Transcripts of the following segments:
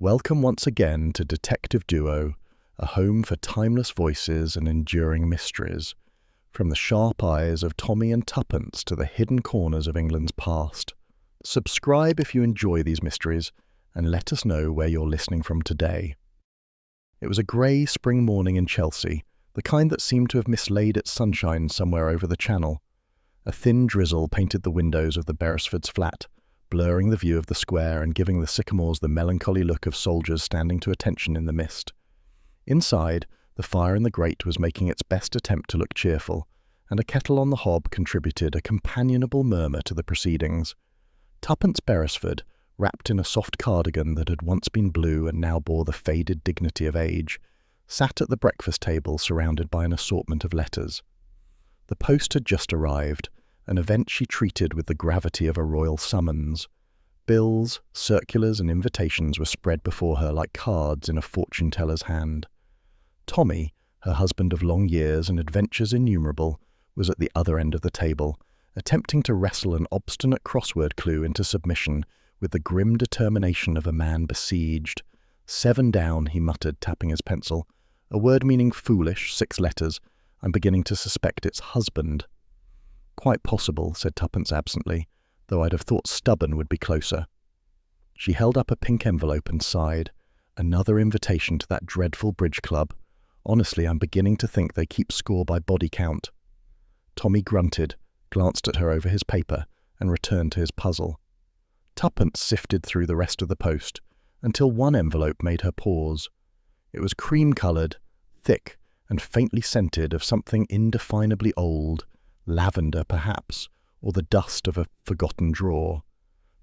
Welcome once again to Detective Duo, a home for timeless voices and enduring mysteries, from the sharp eyes of Tommy and Tuppence to the hidden corners of England's past. Subscribe if you enjoy these mysteries, and let us know where you're listening from today. It was a grey spring morning in Chelsea, the kind that seemed to have mislaid its sunshine somewhere over the channel. A thin drizzle painted the windows of the Beresford's flat, blurring the view of the square and giving the sycamores the melancholy look of soldiers standing to attention in the mist. Inside, the fire in the grate was making its best attempt to look cheerful, and a kettle on the hob contributed a companionable murmur to the proceedings. Tuppence Beresford, wrapped in a soft cardigan that had once been blue and now bore the faded dignity of age, sat at the breakfast table surrounded by an assortment of letters. The post had just arrived, an event she treated with the gravity of a royal summons. Bills, circulars and invitations were spread before her like cards in a fortune-teller's hand. Tommy, her husband of long years and adventures innumerable, was at the other end of the table, attempting to wrestle an obstinate crossword clue into submission with the grim determination of a man besieged. 7 down, he muttered, tapping his pencil. A word meaning foolish, 6 letters. I'm beginning to suspect it's husband. Quite possible, said Tuppence absently, though I'd have thought stubborn would be closer. She held up a pink envelope and sighed. Another invitation to that dreadful bridge club. Honestly, I'm beginning to think they keep score by body count. Tommy grunted, glanced at her over his paper, and returned to his puzzle. Tuppence sifted through the rest of the post, until one envelope made her pause. It was cream-coloured, thick, and faintly scented of something indefinably old, lavender perhaps, or the dust of a forgotten drawer.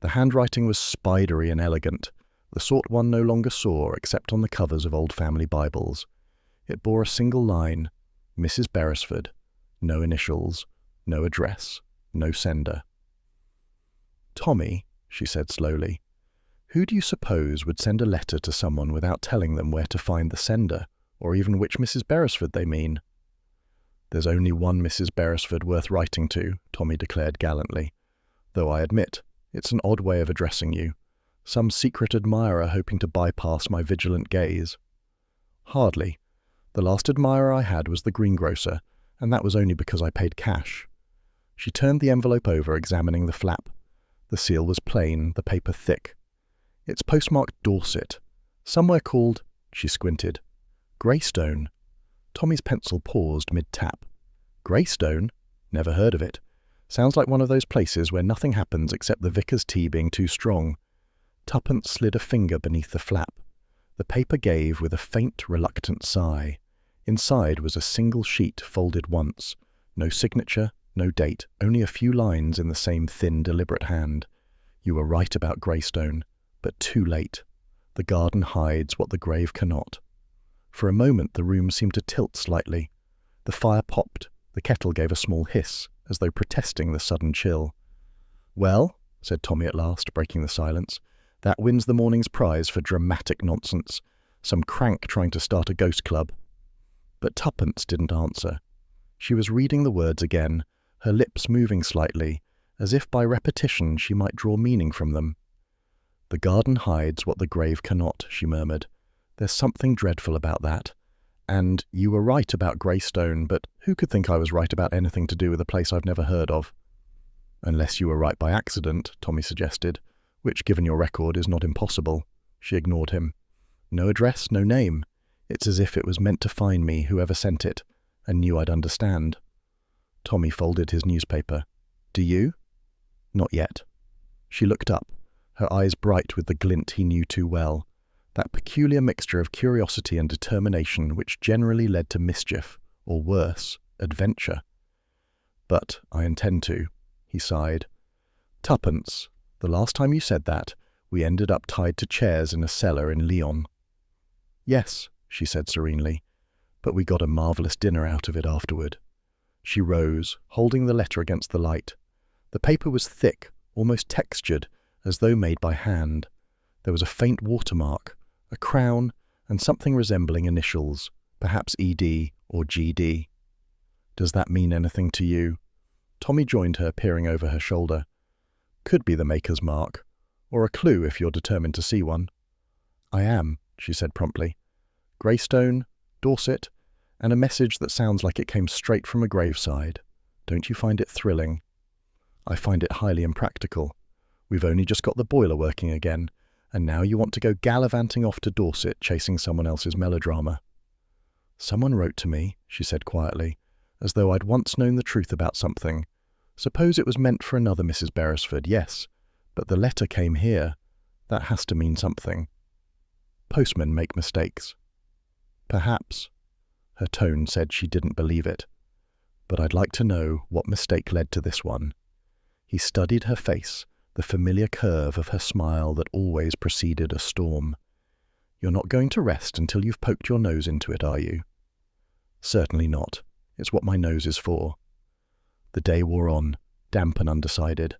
The handwriting was spidery and elegant, the sort one no longer saw except on the covers of old family Bibles. It bore a single line, Mrs. Beresford, no initials, no address, no sender. Tommy, she said slowly, who do you suppose would send a letter to someone without telling them where to find the sender, or even which Mrs. Beresford they mean? There's only one Mrs. Beresford worth writing to, Tommy declared gallantly, though I admit, it's an odd way of addressing you. Some secret admirer hoping to bypass my vigilant gaze. Hardly. The last admirer I had was the greengrocer, and that was only because I paid cash. She turned the envelope over, examining the flap. The seal was plain, the paper thick. It's postmarked Dorset, somewhere called, she squinted, Greystone. Tommy's pencil paused mid-tap. Greystone? Never heard of it. Sounds like one of those places where nothing happens except the vicar's tea being too strong. Tuppence slid a finger beneath the flap. The paper gave with a faint, reluctant sigh. Inside was a single sheet folded once. No signature, no date, only a few lines in the same thin, deliberate hand. You were right about Greystone, but too late. The garden hides what the grave cannot. For a moment the room seemed to tilt slightly. The fire popped, the kettle gave a small hiss, as though protesting the sudden chill. Well, said Tommy at last, breaking the silence, that wins the morning's prize for dramatic nonsense. Some crank trying to start a ghost club. But Tuppence didn't answer. She was reading the words again, her lips moving slightly, as if by repetition she might draw meaning from them. The garden hides what the grave cannot, she murmured. There's something dreadful about that. And you were right about Greystone, but who could think I was right about anything to do with a place I've never heard of? Unless you were right by accident, Tommy suggested, which, given your record, is not impossible. She ignored him. No address, no name. It's as if it was meant to find me, whoever sent it, and knew I'd understand. Tommy folded his newspaper. Do you? Not yet. She looked up, her eyes bright with the glint he knew too well. That peculiar mixture of curiosity and determination which generally led to mischief, or worse, adventure. But I intend to, he sighed. Tuppence, the last time you said that, we ended up tied to chairs in a cellar in Lyon. Yes, she said serenely, but we got a marvellous dinner out of it afterward. She rose, holding the letter against the light. The paper was thick, almost textured, as though made by hand. There was a faint watermark, a crown, and something resembling initials, perhaps ED or GD. Does that mean anything to you? Tommy joined her, peering over her shoulder. Could be the maker's mark, or a clue if you're determined to see one. "I am," she said promptly. "Greystone, Dorset, and a message that sounds like it came straight from a graveside. Don't you find it thrilling?" "I find it highly impractical. We've only just got the boiler working again, and now you want to go gallivanting off to Dorset chasing someone else's melodrama." "Someone wrote to me," she said quietly, as though I'd once known the truth about something. "Suppose it was meant for another Mrs. Beresford, yes, but the letter came here. That has to mean something. Postmen make mistakes." "Perhaps." Her tone said she didn't believe it. "But I'd like to know what mistake led to this one." He studied her face, the familiar curve of her smile that always preceded a storm. "You're not going to rest until you've poked your nose into it, are you?" "Certainly not. It's what my nose is for." The day wore on, damp and undecided.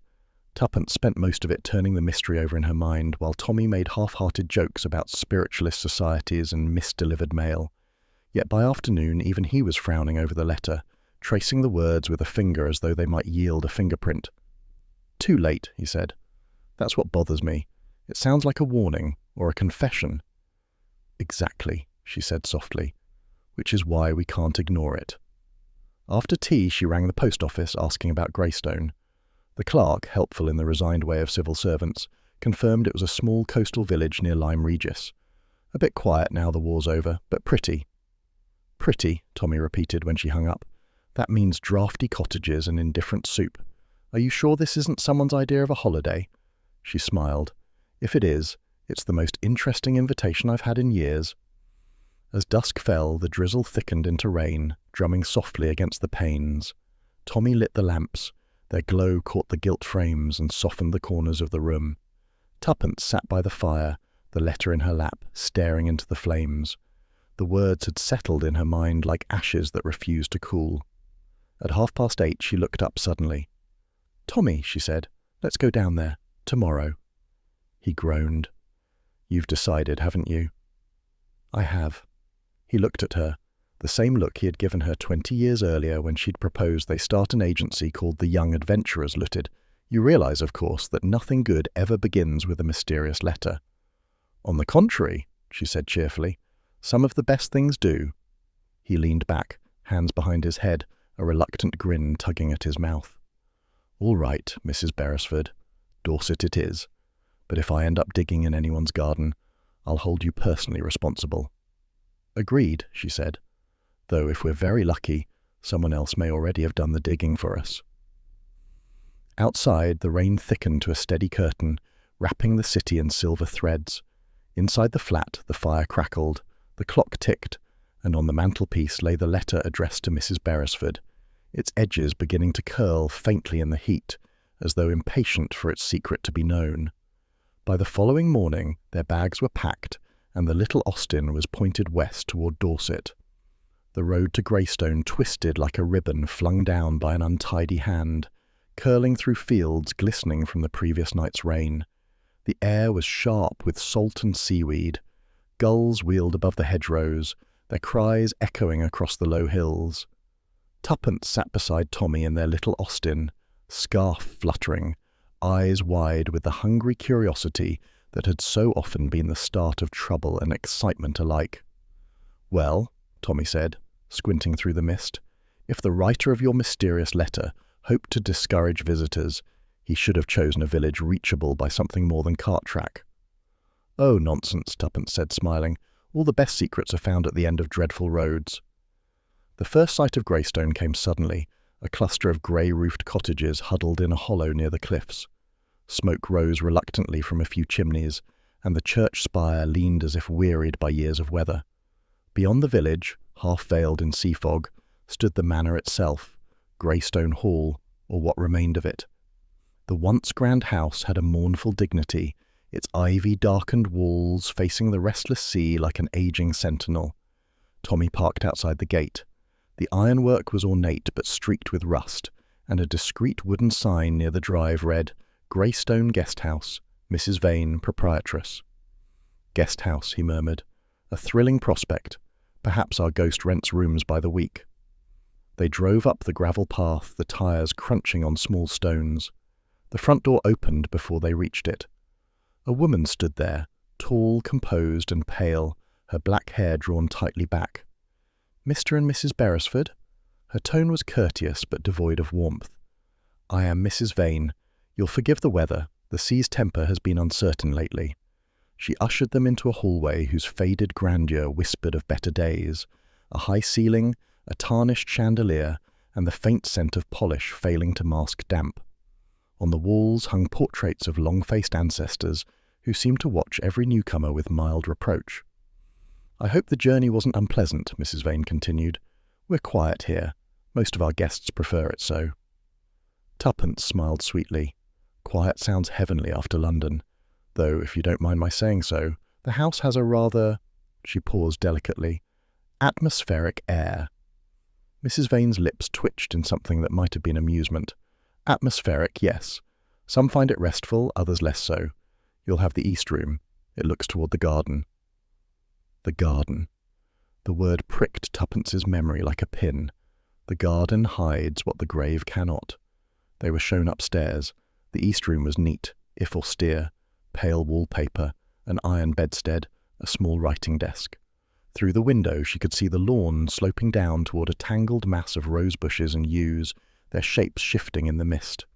Tuppence spent most of it turning the mystery over in her mind, while Tommy made half-hearted jokes about spiritualist societies and misdelivered mail. Yet by afternoon even he was frowning over the letter, tracing the words with a finger as though they might yield a fingerprint. "Too late," he said. "That's what bothers me. It sounds like a warning, or a confession." "Exactly," she said softly, "which is why we can't ignore it." After tea she rang the post office asking about Greystone. The clerk, helpful in the resigned way of civil servants, confirmed it was a small coastal village near Lyme Regis. A bit quiet now the war's over, but pretty. "Pretty," Tommy repeated when she hung up. "That means draughty cottages and indifferent soup. Are you sure this isn't someone's idea of a holiday?" She smiled. "If it is, it's the most interesting invitation I've had in years." As dusk fell, the drizzle thickened into rain, drumming softly against the panes. Tommy lit the lamps. Their glow caught the gilt frames and softened the corners of the room. Tuppence sat by the fire, the letter in her lap, staring into the flames. The words had settled in her mind like ashes that refused to cool. At 8:30 she looked up suddenly. "Tommy," she said, "let's go down there. Tomorrow." He groaned. "You've decided, haven't you?" "I have." He looked at her, the same look he had given her 20 years earlier when she'd proposed they start an agency called the Young Adventurers Limited. "You realize, of course, that nothing good ever begins with a mysterious letter." "On the contrary," she said cheerfully, "some of the best things do." He leaned back, hands behind his head, a reluctant grin tugging at his mouth. "All right, Mrs. Beresford, Dorset it is. But if I end up digging in anyone's garden, I'll hold you personally responsible." "Agreed," she said, "though if we're very lucky, someone else may already have done the digging for us." Outside, the rain thickened to a steady curtain, wrapping the city in silver threads. Inside the flat, the fire crackled, the clock ticked, and on the mantelpiece lay the letter addressed to Mrs. Beresford, its edges beginning to curl faintly in the heat, as though impatient for its secret to be known. By the following morning, their bags were packed, and the little Austin was pointed west toward Dorset. The road to Greystone twisted like a ribbon flung down by an untidy hand, curling through fields glistening from the previous night's rain. The air was sharp with salt and seaweed. Gulls wheeled above the hedgerows, their cries echoing across the low hills. Tuppence sat beside Tommy in their little Austin, scarf fluttering, eyes wide with the hungry curiosity that had so often been the start of trouble and excitement alike. "Well," Tommy said, squinting through the mist, "if the writer of your mysterious letter hoped to discourage visitors, he should have chosen a village reachable by something more than cart track." "Oh, nonsense," Tuppence said, smiling. "All the best secrets are found at the end of dreadful roads." The first sight of Greystone came suddenly, a cluster of grey-roofed cottages huddled in a hollow near the cliffs. Smoke rose reluctantly from a few chimneys, and the church spire leaned as if wearied by years of weather. Beyond the village, half veiled in sea fog, stood the manor itself, Greystone Hall, or what remained of it. The once grand house had a mournful dignity, its ivy-darkened walls facing the restless sea like an aging sentinel. Tommy parked outside the gate. The ironwork was ornate but streaked with rust, and a discreet wooden sign near the drive read, "Greystone Guest House, Mrs. Vane, Proprietress." "Guest house," he murmured. "A thrilling prospect. Perhaps our ghost rents rooms by the week." They drove up the gravel path, the tyres crunching on small stones. The front door opened before they reached it. A woman stood there, tall, composed and pale, her black hair drawn tightly back. "Mr. and Mrs. Beresford?" Her tone was courteous but devoid of warmth. "I am Mrs. Vane. You'll forgive the weather. The sea's temper has been uncertain lately." She ushered them into a hallway whose faded grandeur whispered of better days, a high ceiling, a tarnished chandelier, and the faint scent of polish failing to mask damp. On the walls hung portraits of long-faced ancestors who seemed to watch every newcomer with mild reproach. "I hope the journey wasn't unpleasant," Mrs. Vane continued. "We're quiet here. Most of our guests prefer it so." Tuppence smiled sweetly. "Quiet sounds heavenly after London. Though, if you don't mind my saying so, the house has a rather," she paused delicately, "atmospheric air." Mrs. Vane's lips twitched in something that might have been amusement. "Atmospheric, yes. Some find it restful, others less so. You'll have the east room. It looks toward the garden." The garden. The word pricked Tuppence's memory like a pin. The garden hides what the grave cannot. They were shown upstairs. The east room was neat, if austere, pale wallpaper, an iron bedstead, a small writing desk. Through the window she could see the lawn sloping down toward a tangled mass of rose bushes and yews, their shapes shifting in the mist.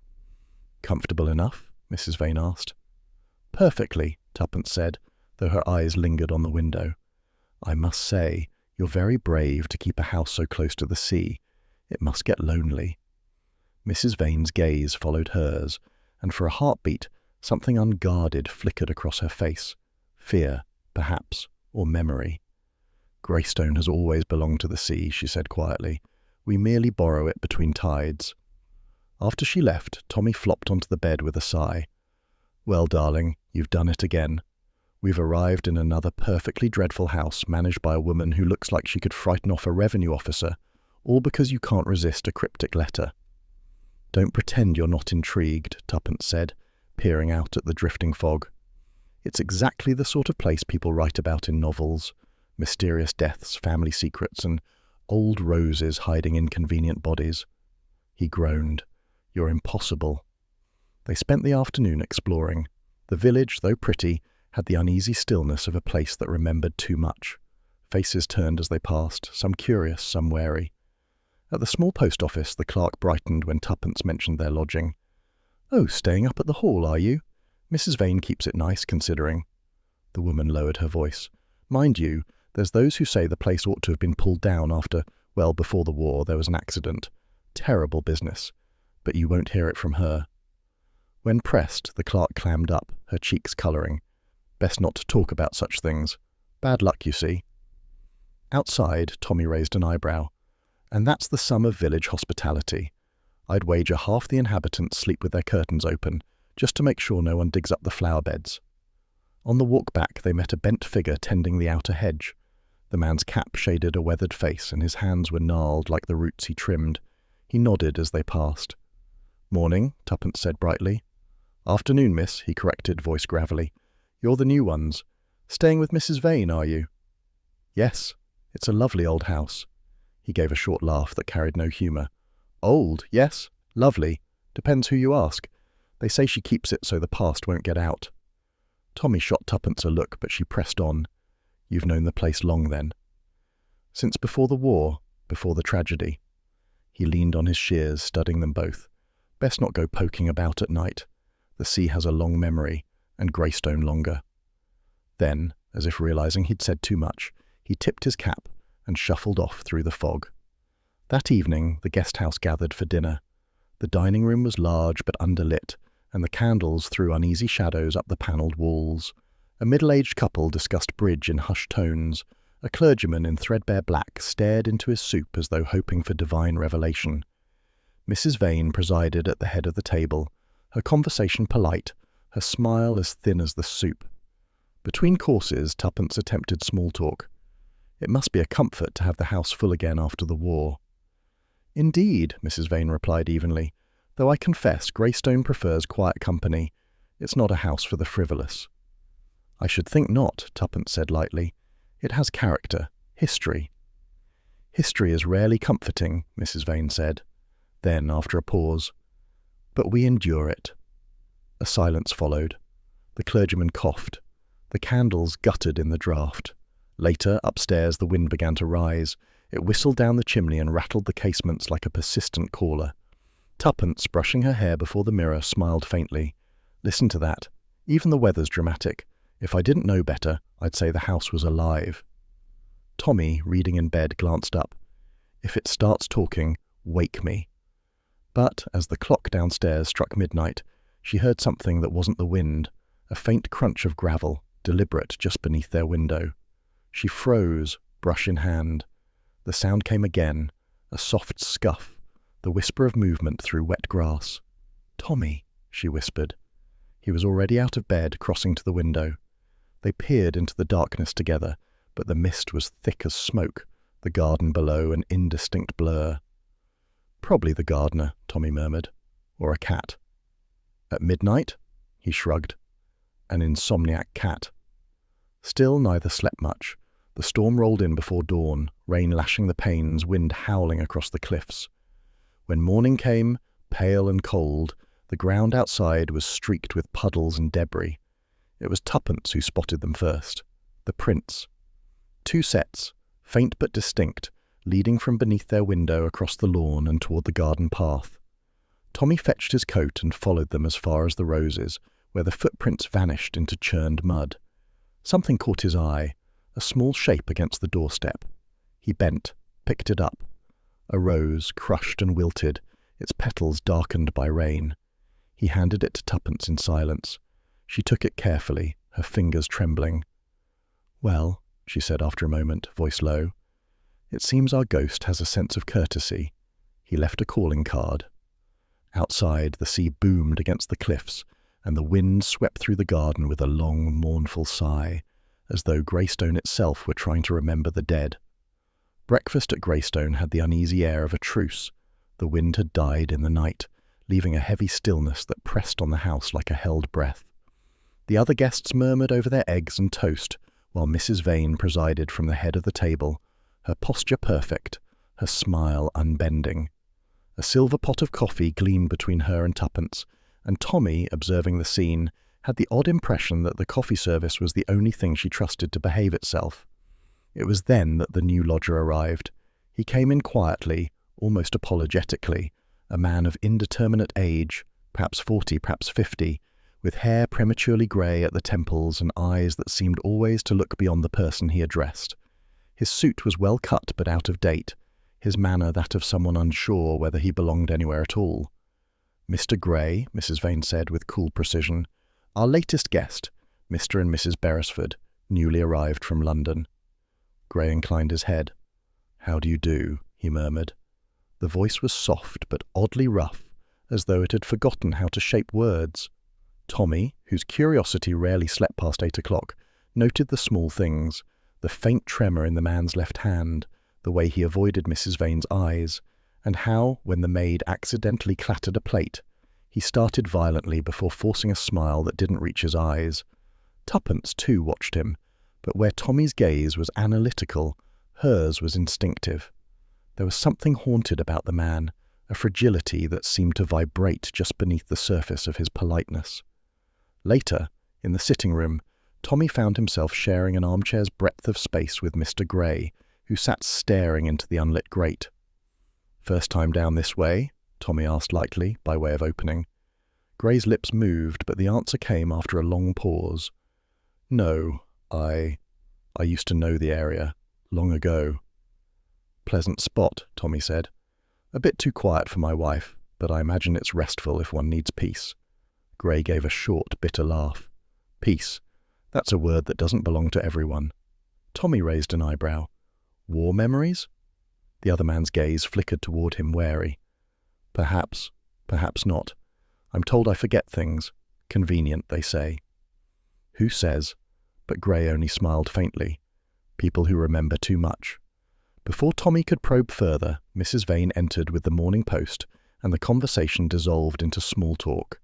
"Comfortable enough?" Mrs. Vane asked. "Perfectly," Tuppence said, though her eyes lingered on the window. "I must say, you're very brave to keep a house so close to the sea. It must get lonely." Mrs. Vane's gaze followed hers, and for a heartbeat something unguarded flickered across her face. Fear, perhaps, or memory. "Greystone has always belonged to the sea," she said quietly. "We merely borrow it between tides." After she left, Tommy flopped onto the bed with a sigh. "Well, darling, you've done it again. We've arrived in another perfectly dreadful house managed by a woman who looks like she could frighten off a revenue officer, all because you can't resist a cryptic letter." "Don't pretend you're not intrigued," Tuppence said, peering out at the drifting fog. "It's exactly the sort of place people write about in novels. Mysterious deaths, family secrets, and old roses hiding inconvenient bodies." He groaned. "You're impossible." They spent the afternoon exploring. The village, though pretty, had the uneasy stillness of a place that remembered too much. Faces turned as they passed, some curious, some wary. At the small post office, the clerk brightened when Tuppence mentioned their lodging. "Oh, staying up at the Hall, are you? Mrs. Vane keeps it nice, considering." The woman lowered her voice. "Mind you, there's those who say the place ought to have been pulled down after, well, before the war, there was an accident. Terrible business. But you won't hear it from her." When pressed, the clerk clammed up, her cheeks colouring. "Best not to talk about such things. Bad luck, you see." Outside, Tommy raised an eyebrow. "And that's the sum of village hospitality. I'd wager half the inhabitants sleep with their curtains open, just to make sure no one digs up the flower beds." On the walk back, they met a bent figure tending the outer hedge. The man's cap shaded a weathered face, and his hands were gnarled like the roots he trimmed. He nodded as they passed. "Morning," Tuppence said brightly. "Afternoon, miss," he corrected, voice gravelly. "You're the new ones. Staying with Mrs. Vane, are you?" "Yes. It's a lovely old house." He gave a short laugh that carried no humour. "Old, yes. Lovely. Depends who you ask. They say she keeps it so the past won't get out." Tommy shot Tuppence a look, but she pressed on. "You've known the place long, then?" "Since before the war, before the tragedy." He leaned on his shears, studying them both. "Best not go poking about at night. The sea has a long memory, and Greystone longer." Then, as if realising he'd said too much, he tipped his cap and shuffled off through the fog. That evening, the guest house gathered for dinner. The dining room was large but underlit, and the candles threw uneasy shadows up the panelled walls. A middle-aged couple discussed bridge in hushed tones. A clergyman in threadbare black stared into his soup as though hoping for divine revelation. Mrs. Vane presided at the head of the table, her conversation polite, her smile as thin as the soup. Between courses, Tuppence attempted small talk. It must be a comfort to have the house full again after the war. "Indeed," Mrs. Vane replied evenly, "though I confess Greystone prefers quiet company. It's not a house for the frivolous." "I should think not," Tuppence said lightly. "It has character, history." "History is rarely comforting," Mrs. Vane said. Then, after a pause, "But we endure it." A silence followed. The clergyman coughed. The candles guttered in the draught. Later, upstairs, the wind began to rise. It whistled down the chimney and rattled the casements like a persistent caller. Tuppence, brushing her hair before the mirror, smiled faintly. "Listen to that. Even the weather's dramatic. If I didn't know better, I'd say the house was alive." Tommy, reading in bed, glanced up. "If it starts talking, wake me." But as the clock downstairs struck midnight, she heard something that wasn't the wind, a faint crunch of gravel, deliberate just beneath their window. She froze, brush in hand. The sound came again, a soft scuff, the whisper of movement through wet grass. "Tommy," she whispered. He was already out of bed, crossing to the window. They peered into the darkness together, but the mist was thick as smoke, the garden below an indistinct blur. "Probably the gardener," Tommy murmured. "Or a cat." "At midnight?" He shrugged. "An insomniac cat." Still neither slept much. The storm rolled in before dawn, rain lashing the panes, wind howling across the cliffs. When morning came, pale and cold, the ground outside was streaked with puddles and debris. It was Tuppence who spotted them first. The prints. 2 sets, faint but distinct, leading from beneath their window across the lawn and toward the garden path. Tommy fetched his coat and followed them as far as the roses, where the footprints vanished into churned mud. Something caught his eye, a small shape against the doorstep. He bent, picked it up. A rose, crushed and wilted, its petals darkened by rain. He handed it to Tuppence in silence. She took it carefully, her fingers trembling. "Well," she said after a moment, voice low, "it seems our ghost has a sense of courtesy. He left a calling card." Outside, the sea boomed against the cliffs, and the wind swept through the garden with a long, mournful sigh, as though Greystone itself were trying to remember the dead. Breakfast at Greystone had the uneasy air of a truce. The wind had died in the night, leaving a heavy stillness that pressed on the house like a held breath. The other guests murmured over their eggs and toast, while Mrs. Vane presided from the head of the table, her posture perfect, her smile unbending. A silver pot of coffee gleamed between her and Tuppence, and Tommy, observing the scene, had the odd impression that the coffee service was the only thing she trusted to behave itself. It was then that the new lodger arrived. He came in quietly, almost apologetically, a man of indeterminate age, perhaps 40, perhaps 50, with hair prematurely grey at the temples and eyes that seemed always to look beyond the person he addressed. His suit was well cut but out of date, his manner that of someone unsure whether he belonged anywhere at all. "Mr. Gray," Mrs. Vane said with cool precision, "our latest guest, Mr. and Mrs. Beresford, newly arrived from London." Gray inclined his head. "How do you do?" he murmured. The voice was soft but oddly rough, as though it had forgotten how to shape words. Tommy, whose curiosity rarely slept past 8 o'clock, noted the small things, the faint tremor in the man's left hand, the way he avoided Mrs. Vane's eyes, and how, when the maid accidentally clattered a plate, he started violently before forcing a smile that didn't reach his eyes. Tuppence, too, watched him, but where Tommy's gaze was analytical, hers was instinctive. There was something haunted about the man, a fragility that seemed to vibrate just beneath the surface of his politeness. Later, in the sitting room, Tommy found himself sharing an armchair's breadth of space with Mr. Gray, who sat staring into the unlit grate. "First time down this way?" Tommy asked lightly, by way of opening. Gray's lips moved, but the answer came after a long pause. "No, I used to know the area, long ago." "Pleasant spot," Tommy said. "A bit too quiet for my wife, but I imagine it's restful if one needs peace." Gray gave a short, bitter laugh. "Peace. That's a word that doesn't belong to everyone." Tommy raised an eyebrow. "War memories?" The other man's gaze flickered toward him, wary. "Perhaps, perhaps not. I'm told I forget things. Convenient, they say." "Who says?" But Gray only smiled faintly. "People who remember too much." Before Tommy could probe further, Mrs. Vane entered with the Morning Post, and the conversation dissolved into small talk.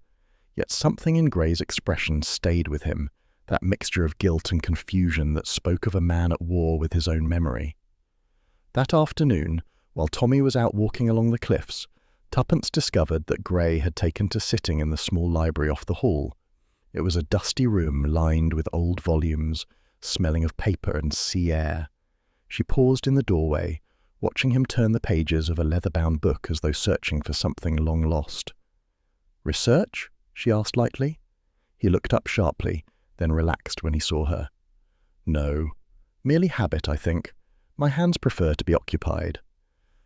Yet something in Gray's expression stayed with him, that mixture of guilt and confusion that spoke of a man at war with his own memory. That afternoon, while Tommy was out walking along the cliffs, Tuppence discovered that Gray had taken to sitting in the small library off the hall. It was a dusty room lined with old volumes, smelling of paper and sea air. She paused in the doorway, watching him turn the pages of a leather-bound book as though searching for something long lost. "Research?" she asked lightly. He looked up sharply, then relaxed when he saw her. "No, merely habit, I think. My hands prefer to be occupied."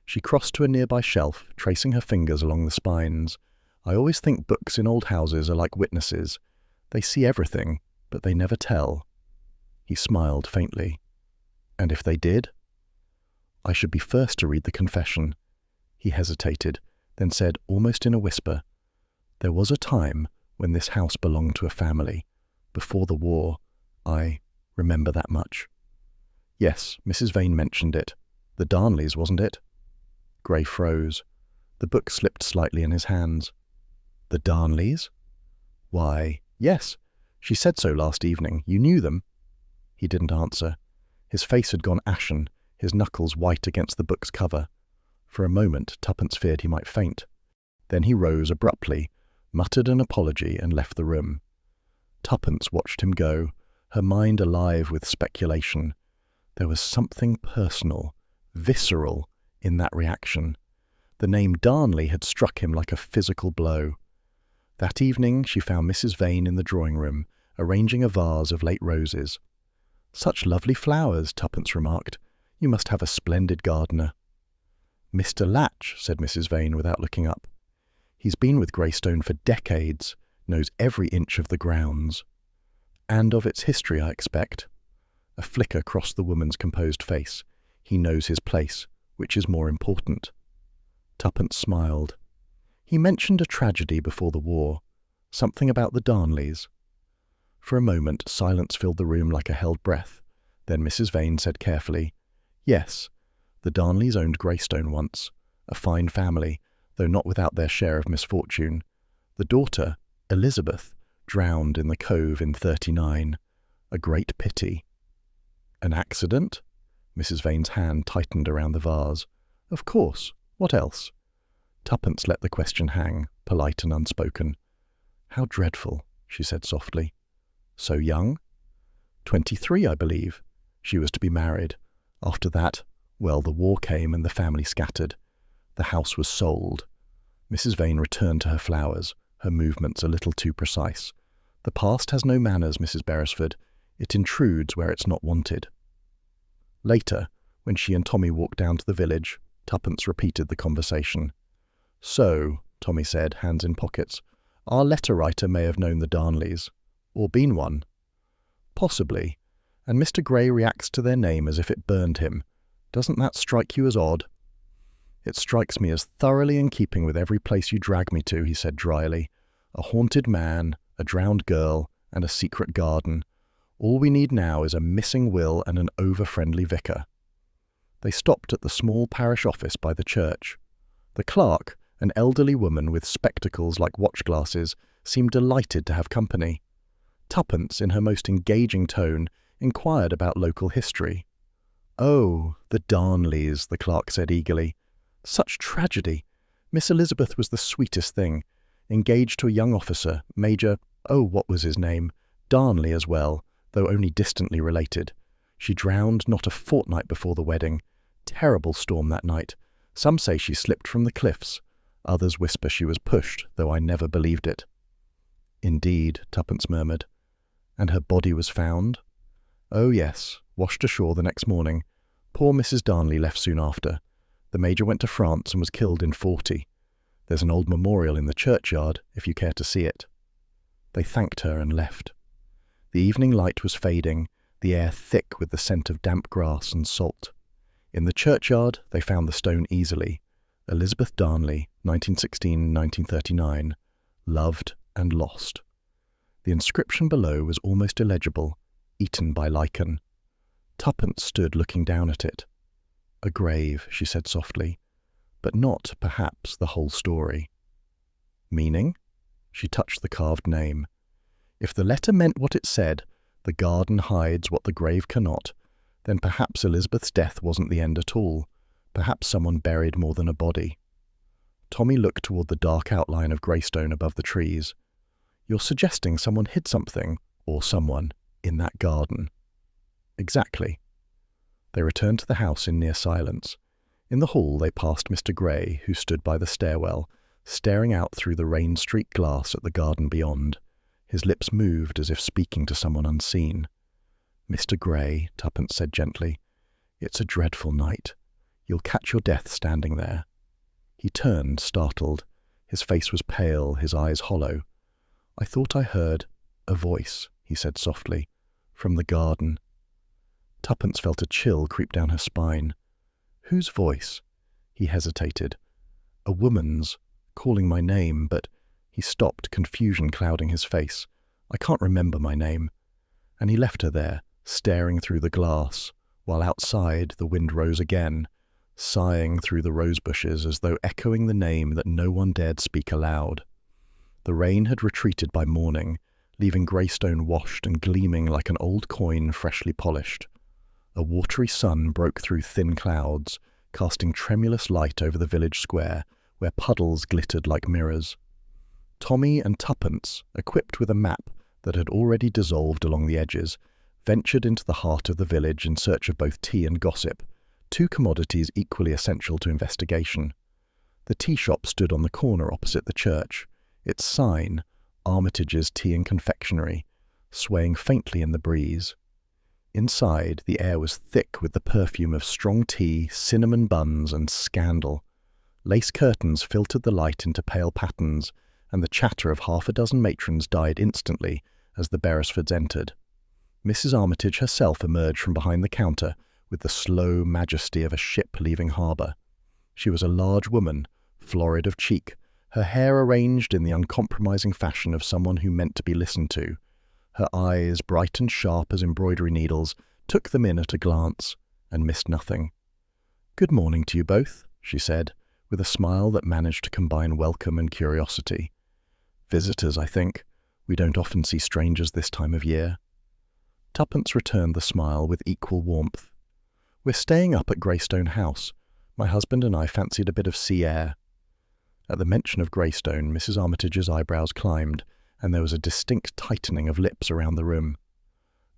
She crossed to a nearby shelf, tracing her fingers along the spines. "I always think books in old houses are like witnesses. They see everything, but they never tell." He smiled faintly. "And if they did?" "I should be first to read the confession." He hesitated, then said almost in a whisper, "There was a time when this house belonged to a family. Before the war, I remember that much." "Yes, Mrs. Vane mentioned it. The Darnleys, wasn't it?" Gray froze. The book slipped slightly in his hands. "The Darnleys?" "Why, yes. She said so last evening. You knew them?" He didn't answer. His face had gone ashen, his knuckles white against the book's cover. For a moment, Tuppence feared he might faint. Then he rose abruptly, muttered an apology, and left the room. Tuppence watched him go, her mind alive with speculation. There was something personal, visceral, in that reaction. The name Darnley had struck him like a physical blow. That evening she found Mrs. Vane in the drawing-room, arranging a vase of late roses. "Such lovely flowers," Tuppence remarked. "You must have a splendid gardener." "Mr. Latch," said Mrs. Vane without looking up. "He's been with Greystone for decades, knows every inch of the grounds." "And of its history, I expect." A flicker crossed the woman's composed face. "He knows his place, which is more important." Tuppence smiled. "He mentioned a tragedy before the war, something about the Darnleys." For a moment, silence filled the room like a held breath. Then Mrs. Vane said carefully, "Yes, the Darnleys owned Greystone once, a fine family, though not without their share of misfortune. The daughter, Elizabeth, drowned in the cove in '39. A great pity." "An accident?" Mrs. Vane's hand tightened around the vase. "Of course. What else?" Tuppence let the question hang, polite and unspoken. "How dreadful," she said softly. "So young?" 23, I believe. She was to be married. After that, well, the war came and the family scattered. The house was sold." Mrs. Vane returned to her flowers, her movements a little too precise. "The past has no manners, Mrs. Beresford. It intrudes where it's not wanted." Later, when she and Tommy walked down to the village, Tuppence repeated the conversation. "So," Tommy said, hands in pockets, "our letter-writer may have known the Darnleys. Or been one." "Possibly. And Mr. Gray reacts to their name as if it burned him. Doesn't that strike you as odd?" "It strikes me as thoroughly in keeping with every place you drag me to," he said dryly. "A haunted man, a drowned girl, and a secret garden. All we need now is a missing will and an over-friendly vicar." They stopped at the small parish office by the church. The clerk, an elderly woman with spectacles like watch-glasses, seemed delighted to have company. Tuppence, in her most engaging tone, inquired about local history. "Oh, the Darnleys," the clerk said eagerly. "Such tragedy. Miss Elizabeth was the sweetest thing. Engaged to a young officer, what was his name? Darnley as well, though only distantly related. She drowned not a fortnight before the wedding. Terrible storm that night. Some say she slipped from the cliffs. Others whisper she was pushed, though I never believed it." "Indeed," Tuppence murmured. "And her body was found?" "Oh yes, washed ashore the next morning. Poor Mrs. Darnley left soon after. The Major went to France and was killed in '40. There's an old memorial in the churchyard, if you care to see it." They thanked her and left. The evening light was fading, the air thick with the scent of damp grass and salt. In the churchyard they found the stone easily. Elizabeth Darnley, 1916-1939, loved and lost. The inscription below was almost illegible, eaten by lichen. Tuppence stood looking down at it. "A grave," she said softly, "but not, perhaps, the whole story." "Meaning?" She touched the carved name. "If the letter meant what it said, the garden hides what the grave cannot, then perhaps Elizabeth's death wasn't the end at all. Perhaps someone buried more than a body." Tommy looked toward the dark outline of Greystone above the trees. You're suggesting someone hid something, or someone, in that garden. Exactly. They returned to the house in near silence. In the hall they passed Mr. Gray, who stood by the stairwell, staring out through the rain-streaked glass at the garden beyond. His lips moved as if speaking to someone unseen. "Mr. Gray," Tuppence said gently, "it's a dreadful night. You'll catch your death standing there." He turned, startled. His face was pale, his eyes hollow. "I thought I heard a voice," he said softly, "from the garden." Tuppence felt a chill creep down her spine. "Whose voice?" He hesitated. "A woman's, calling my name, but—" He stopped, confusion clouding his face. "I can't remember my name." And he left her there, staring through the glass, while outside the wind rose again, sighing through the rose bushes as though echoing the name that no one dared speak aloud. The rain had retreated by morning, leaving Greystone washed and gleaming like an old coin freshly polished. A watery sun broke through thin clouds, casting tremulous light over the village square, where puddles glittered like mirrors. Tommy and Tuppence, equipped with a map that had already dissolved along the edges, ventured into the heart of the village in search of both tea and gossip, two commodities equally essential to investigation. The tea shop stood on the corner opposite the church, its sign, Armitage's Tea and Confectionery, swaying faintly in the breeze. Inside, the air was thick with the perfume of strong tea, cinnamon buns, and scandal. Lace curtains filtered the light into pale patterns, and the chatter of half a dozen matrons died instantly as the Beresfords entered. Mrs. Armitage herself emerged from behind the counter with the slow majesty of a ship leaving harbour. She was a large woman, florid of cheek, her hair arranged in the uncompromising fashion of someone who meant to be listened to. Her eyes, bright and sharp as embroidery needles, took them in at a glance, and missed nothing. "Good morning to you both," she said, with a smile that managed to combine welcome and curiosity. "Visitors, I think. We don't often see strangers this time of year." Tuppence returned the smile with equal warmth. "We're staying up at Greystone House. My husband and I fancied a bit of sea air." At the mention of Greystone, Mrs. Armitage's eyebrows climbed, and there was a distinct tightening of lips around the room.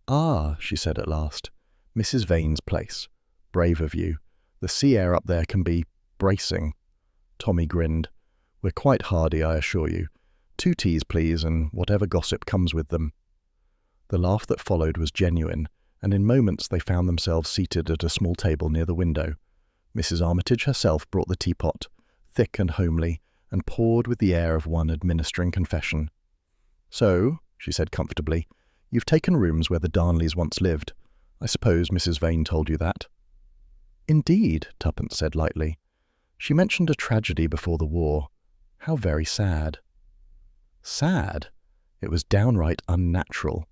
"Ah," she said at last, "Mrs. Vane's place. Brave of you. The sea air up there can be bracing." Tommy grinned. "We're quite hardy, I assure you. 2 teas, please, and whatever gossip comes with them." The laugh that followed was genuine, and in moments they found themselves seated at a small table near the window. Mrs. Armitage herself brought the teapot, thick and homely, and poured with the air of one administering confession. "So," she said comfortably, "you've taken rooms where the Darnleys once lived. I suppose Mrs. Vane told you that?" "Indeed," Tuppence said lightly. "She mentioned a tragedy before the war. How very sad." Sad? It was downright unnatural.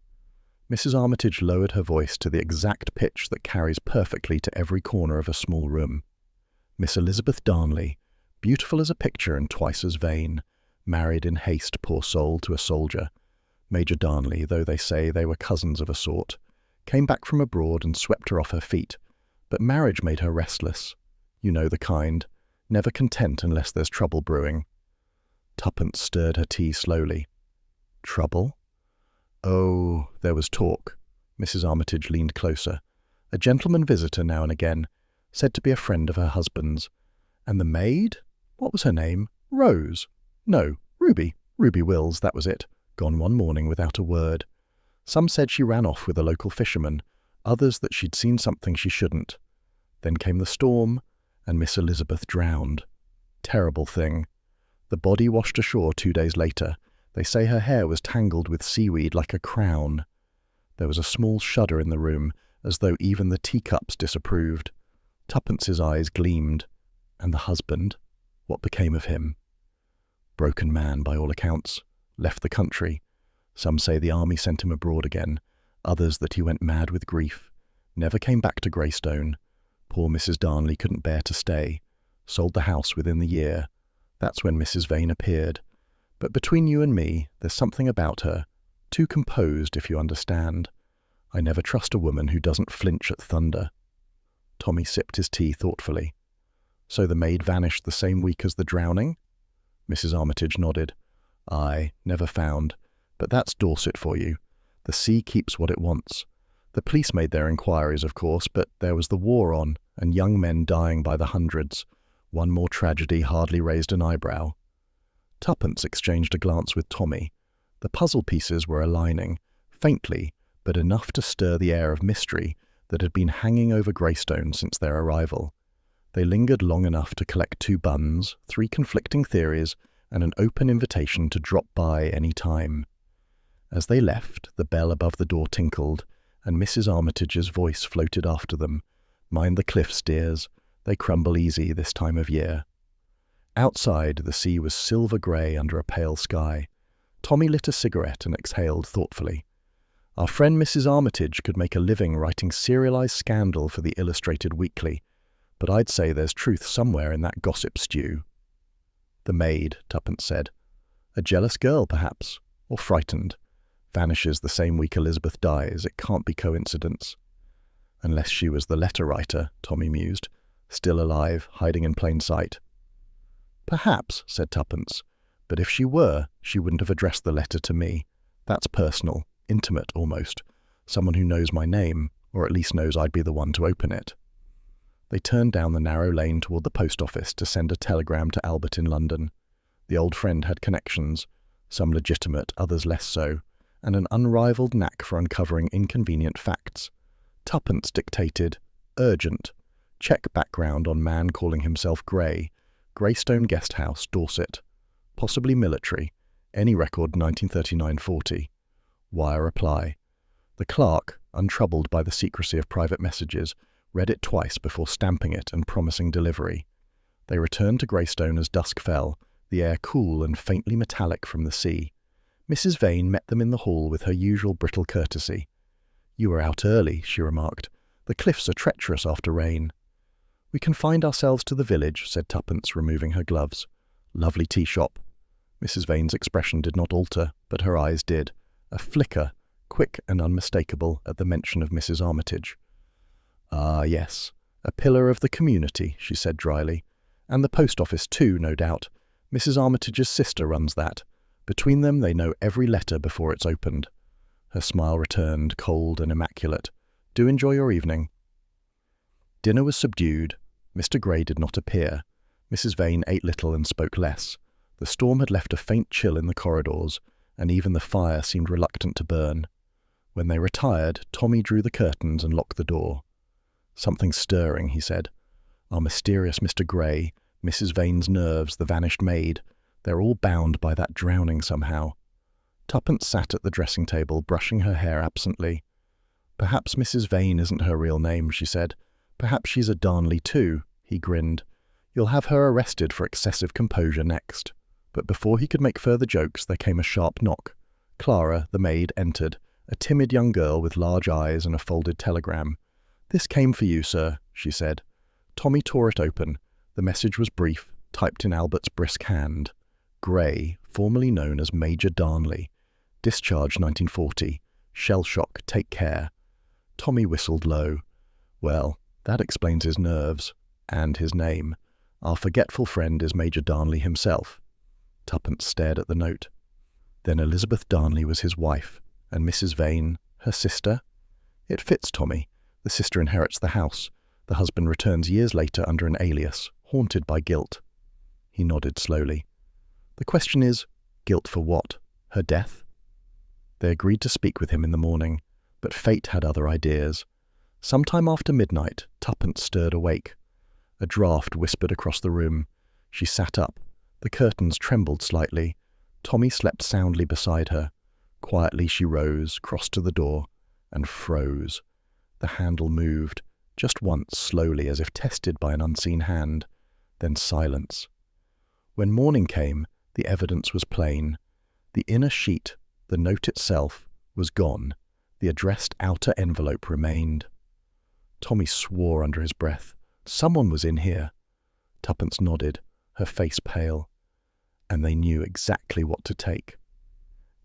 Mrs. Armitage lowered her voice to the exact pitch that carries perfectly to every corner of a small room. "Miss Elizabeth Darnley, beautiful as a picture and twice as vain, married in haste, poor soul, to a soldier. Major Darnley, though they say they were cousins of a sort, came back from abroad and swept her off her feet, but marriage made her restless. You know the kind, never content unless there's trouble brewing." Tuppence stirred her tea slowly. "Trouble?" "Oh, there was talk." Mrs. Armitage leaned closer. "A gentleman visitor now and again, said to be a friend of her husband's. And the maid? What was her name? Rose? No, Ruby. Ruby Wills, that was it. Gone one morning without a word. Some said she ran off with a local fisherman, others that she'd seen something she shouldn't. Then came the storm, and Miss Elizabeth drowned. Terrible thing. The body washed ashore 2 days later. They say her hair was tangled with seaweed like a crown." There was a small shudder in the room, as though even the teacups disapproved. Tuppence's eyes gleamed. "And the husband? What became of him?" "Broken man, by all accounts. Left the country. Some say the army sent him abroad again, others that he went mad with grief. Never came back to Greystone. Poor Mrs. Darnley couldn't bear to stay. Sold the house within the year. That's when Mrs. Vane appeared. But between you and me, there's something about her, too composed, if you understand. I never trust a woman who doesn't flinch at thunder." Tommy sipped his tea thoughtfully. "So the maid vanished the same week as the drowning?" Mrs. Armitage nodded. "Aye, never found. But that's Dorset for you. The sea keeps what it wants. The police made their inquiries, of course, but there was the war on, and young men dying by the hundreds. One more tragedy hardly raised an eyebrow. Tuppence exchanged a glance with Tommy. The puzzle pieces were aligning, faintly, but enough to stir the air of mystery that had been hanging over Greystone since their arrival. They lingered long enough to collect 2 buns, 3 conflicting theories, and an open invitation to drop by any time. As they left, the bell above the door tinkled, and Mrs. Armitage's voice floated after them. "Mind the cliffs, dears. They crumble easy this time of year." Outside, the sea was silver-grey under a pale sky. Tommy lit a cigarette and exhaled thoughtfully. Our friend Mrs. Armitage could make a living writing serialized scandal for the Illustrated Weekly, but I'd say there's truth somewhere in that gossip stew. "The maid," Tuppence said. "A jealous girl, perhaps, or frightened. Vanishes the same week Elizabeth dies. It can't be coincidence." "Unless she was the letter writer," Tommy mused. "Still alive, hiding in plain sight." "Perhaps," said Tuppence. "But if she were, she wouldn't have addressed the letter to me. That's personal, intimate almost. Someone who knows my name, or at least knows I'd be the one to open it." They turned down the narrow lane toward the post office to send a telegram to Albert in London. The old friend had connections, some legitimate, others less so, and an unrivalled knack for uncovering inconvenient facts. Tuppence dictated, "Urgent. Check background on man calling himself Gray. Greystone Guest House, Dorset. Possibly military. Any record 1939-40. Wire reply." The clerk, untroubled by the secrecy of private messages, read it twice before stamping it and promising delivery. They returned to Greystone as dusk fell, the air cool and faintly metallic from the sea. Mrs. Vane met them in the hall with her usual brittle courtesy. "You were out early," she remarked. "The cliffs are treacherous after rain." "We confined ourselves to the village," said Tuppence, removing her gloves. "Lovely tea shop." Mrs. Vane's expression did not alter, but her eyes did. A flicker, quick and unmistakable, at the mention of Mrs. Armitage. "Ah, yes. A pillar of the community," she said dryly. "And the post office too, no doubt. Mrs. Armitage's sister runs that. Between them they know every letter before it's opened." Her smile returned, cold and immaculate. "Do enjoy your evening." Dinner was subdued. Mr. Gray did not appear. Mrs. Vane ate little and spoke less. The storm had left a faint chill in the corridors, and even the fire seemed reluctant to burn. When they retired, Tommy drew the curtains and locked the door. "Something's stirring," he said. "Our mysterious Mr. Gray, Mrs. Vane's nerves, the vanished maid. They're all bound by that drowning somehow." Tuppence sat at the dressing table, brushing her hair absently. "Perhaps Mrs. Vane isn't her real name," she said. "Perhaps she's a Darnley too." He grinned. "You'll have her arrested for excessive composure next." But before he could make further jokes, there came a sharp knock. Clara, the maid, entered, a timid young girl with large eyes and a folded telegram. "This came for you, sir," she said. Tommy tore it open. The message was brief, typed in Albert's brisk hand. Gray, formerly known as Major Darnley. Discharged 1940. Shell shock, take care. Tommy whistled low. Well, that explains his nerves. And his name. Our forgetful friend is Major Darnley himself. Tuppence stared at the note. Then Elizabeth Darnley was his wife, and Mrs. Vane, her sister? It fits, Tommy. The sister inherits the house. The husband returns years later under an alias, haunted by guilt. He nodded slowly. The question is, guilt for what? Her death? They agreed to speak with him in the morning, but fate had other ideas. Sometime after midnight, Tuppence stirred awake. A draught whispered across the room. She sat up. The curtains trembled slightly. Tommy slept soundly beside her. Quietly she rose, crossed to the door, and froze. The handle moved, just once slowly as if tested by an unseen hand. Then silence. When morning came, the evidence was plain. The inner sheet, the note itself, was gone. The addressed outer envelope remained. Tommy swore under his breath. Someone was in here. Tuppence nodded, her face pale. And they knew exactly what to take.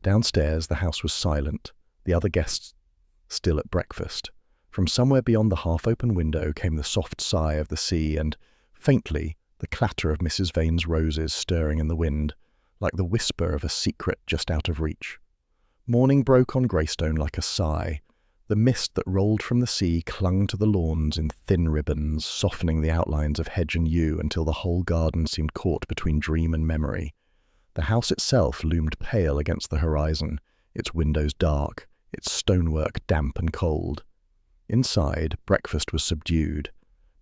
Downstairs the house was silent, the other guests still at breakfast. From somewhere beyond the half-open window came the soft sigh of the sea and, faintly, the clatter of Mrs. Vane's roses stirring in the wind, like the whisper of a secret just out of reach. Morning broke on Greystone like a sigh. The mist that rolled from the sea clung to the lawns in thin ribbons, softening the outlines of hedge and yew until the whole garden seemed caught between dream and memory. The house itself loomed pale against the horizon, its windows dark, its stonework damp and cold. Inside, breakfast was subdued.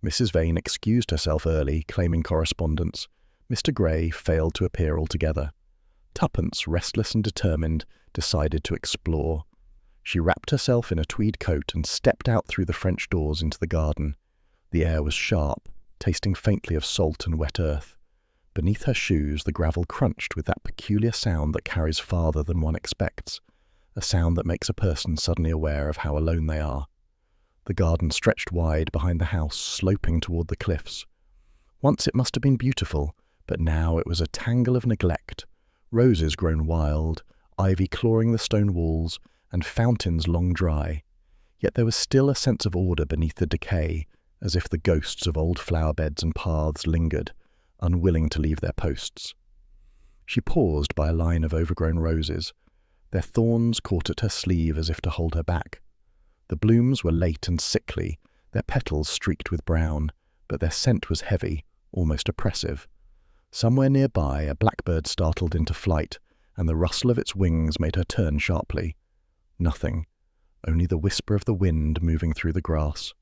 Mrs. Vane excused herself early, claiming correspondence. Mr. Gray failed to appear altogether. Tuppence, restless and determined, decided to explore. She wrapped herself in a tweed coat and stepped out through the French doors into the garden. The air was sharp, tasting faintly of salt and wet earth. Beneath her shoes the gravel crunched with that peculiar sound that carries farther than one expects, a sound that makes a person suddenly aware of how alone they are. The garden stretched wide behind the house, sloping toward the cliffs. Once it must have been beautiful, but now it was a tangle of neglect, roses grown wild, ivy clawing the stone walls, and fountains long dry. Yet there was still a sense of order beneath the decay, as if the ghosts of old flower beds and paths lingered, unwilling to leave their posts. She paused by a line of overgrown roses. Their thorns caught at her sleeve as if to hold her back. The blooms were late and sickly, their petals streaked with brown, but their scent was heavy, almost oppressive. Somewhere nearby a blackbird startled into flight, and the rustle of its wings made her turn sharply. Nothing, only the whisper of the wind moving through the grass.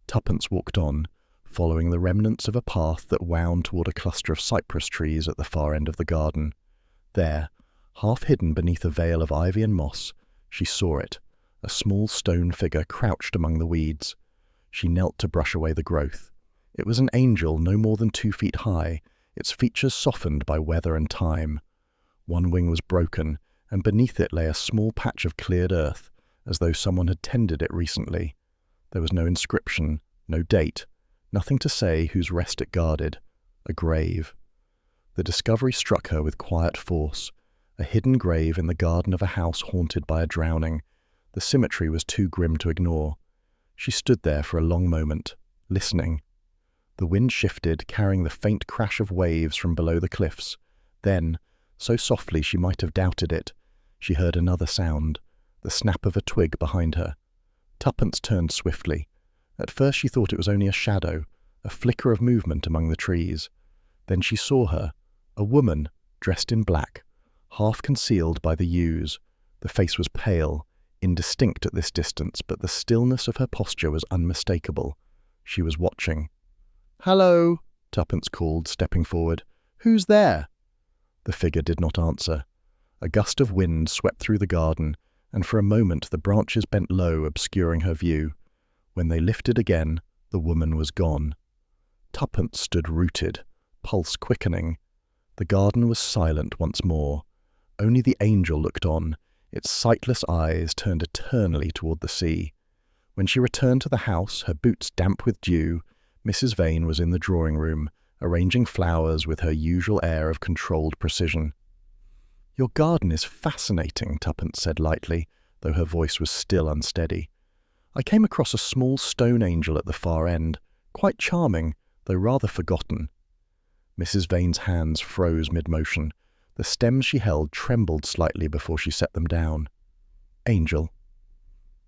Tuppence walked on, following the remnants of a path that wound toward a cluster of cypress trees at the far end of the garden. There, half hidden beneath a veil of ivy and moss, she saw it, a small stone figure crouched among the weeds. She knelt to brush away the growth. It was an angel no more than 2 feet high, its features softened by weather and time. One wing was broken, and beneath it lay a small patch of cleared earth, as though someone had tended it recently. There was no inscription, no date, nothing to say whose rest it guarded. A grave. The discovery struck her with quiet force. A hidden grave in the garden of a house haunted by a drowning. The symmetry was too grim to ignore. She stood there for a long moment, listening. The wind shifted, carrying the faint crash of waves from below the cliffs. Then, so softly she might have doubted it, she heard another sound, the snap of a twig behind her. Tuppence turned swiftly. At first she thought it was only a shadow, a flicker of movement among the trees. Then she saw her, a woman, dressed in black, half concealed by the yews. The face was pale, indistinct at this distance, but the stillness of her posture was unmistakable. She was watching. "Hello," Tuppence called, stepping forward. "Who's there?" The figure did not answer. A gust of wind swept through the garden, and for a moment the branches bent low, obscuring her view. When they lifted again, the woman was gone. Tuppence stood rooted, pulse quickening. The garden was silent once more. Only the angel looked on, its sightless eyes turned eternally toward the sea. When she returned to the house, her boots damp with dew, Mrs. Vane was in the drawing-room, arranging flowers with her usual air of controlled precision. "Your garden is fascinating," Tuppence said lightly, though her voice was still unsteady. "I came across a small stone angel at the far end, quite charming, though rather forgotten." Mrs. Vane's hands froze mid-motion. The stems she held trembled slightly before she set them down. "Angel?"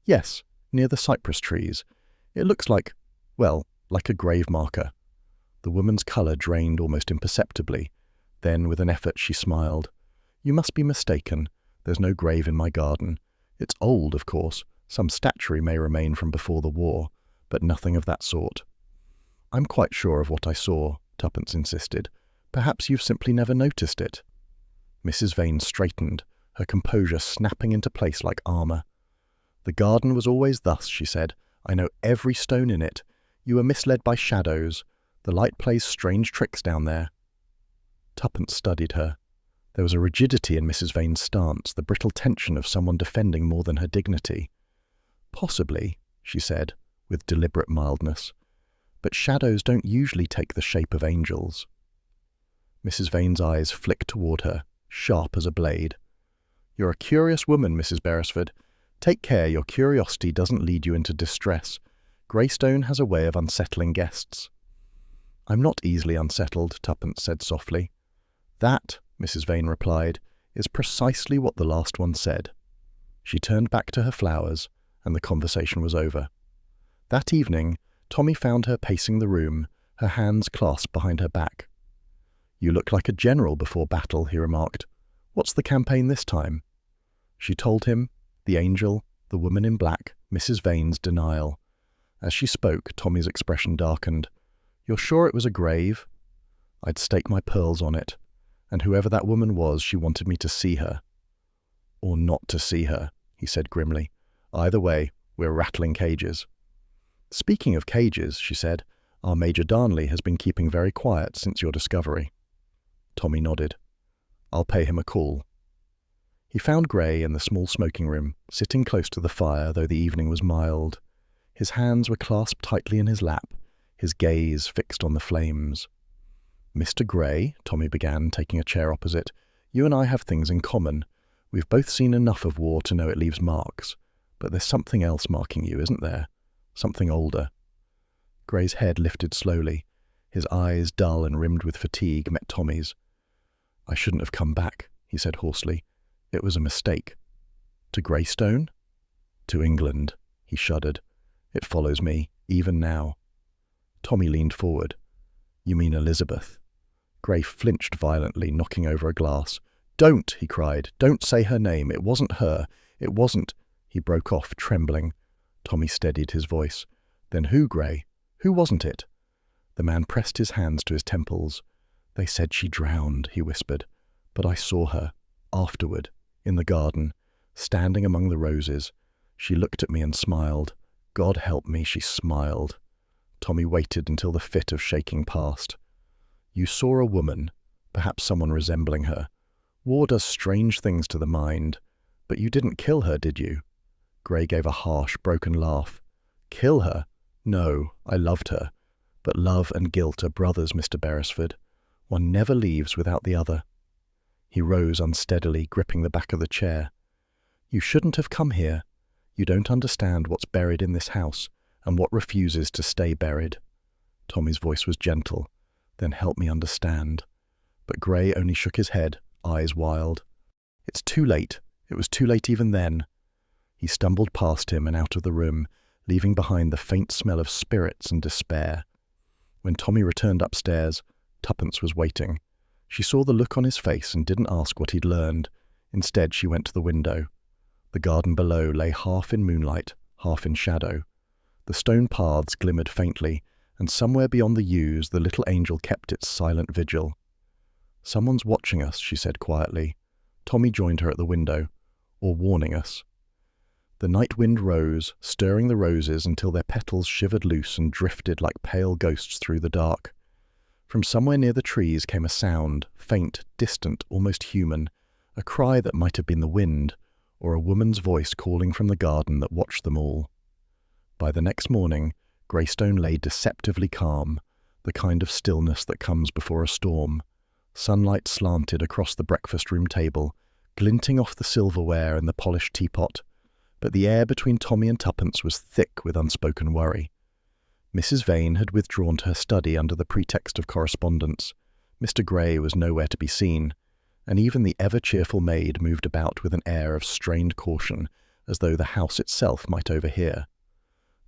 "Yes, near the cypress trees. It looks like, well, like a grave marker." The woman's colour drained almost imperceptibly. Then, with an effort, she smiled. "You must be mistaken. There's no grave in my garden. It's old, of course. Some statuary may remain from before the war, but nothing of that sort." "I'm quite sure of what I saw," Tuppence insisted. "Perhaps you've simply never noticed it." Mrs. Vane straightened, her composure snapping into place like armour. "The garden was always thus," she said. "I know every stone in it. You were misled by shadows. The light plays strange tricks down there." Tuppence studied her. There was a rigidity in Mrs. Vane's stance, the brittle tension of someone defending more than her dignity. "Possibly," she said, with deliberate mildness. "But shadows don't usually take the shape of angels." Mrs. Vane's eyes flicked toward her, sharp as a blade. "You're a curious woman, Mrs. Beresford. Take care your curiosity doesn't lead you into distress. Greystone has a way of unsettling guests." "I'm not easily unsettled," Tuppence said softly. "That," Mrs. Vane replied, "is precisely what the last one said." She turned back to her flowers, and the conversation was over. That evening, Tommy found her pacing the room, her hands clasped behind her back. "You look like a general before battle," he remarked. "What's the campaign this time?" She told him, the angel, the woman in black, Mrs. Vane's denial. As she spoke, Tommy's expression darkened. "You're sure it was a grave?" "I'd stake my pearls on it. And whoever that woman was, she wanted me to see her." "Or not to see her," he said grimly. "Either way, we're rattling cages." "Speaking of cages," she said, "our Major Darnley has been keeping very quiet since your discovery." Tommy nodded. "I'll pay him a call." He found Gray in the small smoking room, sitting close to the fire, though the evening was mild. His hands were clasped tightly in his lap, his gaze fixed on the flames. "Mr. Gray," Tommy began, taking a chair opposite, "you and I have things in common. We've both seen enough of war to know it leaves marks. But there's something else marking you, isn't there? Something older." Gray's head lifted slowly. His eyes, dull and rimmed with fatigue, met Tommy's. "I shouldn't have come back," he said hoarsely. "It was a mistake." "To Greystone?" "To England," he shuddered. "It follows me, even now." Tommy leaned forward. "You mean Elizabeth?" Gray flinched violently, knocking over a glass. "Don't!" he cried. "Don't say her name. It wasn't her. It wasn't—" He broke off, trembling. Tommy steadied his voice. "Then who, Gray? Who wasn't it?" The man pressed his hands to his temples. "They said she drowned," he whispered. "But I saw her, afterward, in the garden, standing among the roses. She looked at me and smiled. God help me, she smiled." Tommy waited until the fit of shaking passed. "You saw a woman, perhaps someone resembling her. War does strange things to the mind. But you didn't kill her, did you?" Gray gave a harsh, broken laugh. "Kill her? No, I loved her. But love and guilt are brothers, Mr. Beresford. One never leaves without the other." He rose unsteadily, gripping the back of the chair. "You shouldn't have come here. You don't understand what's buried in this house, and what refuses to stay buried." Tommy's voice was gentle. "Then help me understand." But Gray only shook his head, eyes wild. "It's too late. It was too late even then." He stumbled past him and out of the room, leaving behind the faint smell of spirits and despair. When Tommy returned upstairs, Tuppence was waiting. She saw the look on his face and didn't ask what he'd learned. Instead, she went to the window. The garden below lay half in moonlight, half in shadow. The stone paths glimmered faintly, and somewhere beyond the yews the little angel kept its silent vigil. "Someone's watching us," she said quietly. Tommy joined her at the window. "Or warning us." The night wind rose, stirring the roses until their petals shivered loose and drifted like pale ghosts through the dark. From somewhere near the trees came a sound, faint, distant, almost human, a cry that might have been the wind, or a woman's voice calling from the garden that watched them all. By the next morning, Greystone lay deceptively calm, the kind of stillness that comes before a storm. Sunlight slanted across the breakfast-room table, glinting off the silverware and the polished teapot, but the air between Tommy and Tuppence was thick with unspoken worry. Mrs. Vane had withdrawn to her study under the pretext of correspondence. Mr. Gray was nowhere to be seen, and even the ever-cheerful maid moved about with an air of strained caution, as though the house itself might overhear.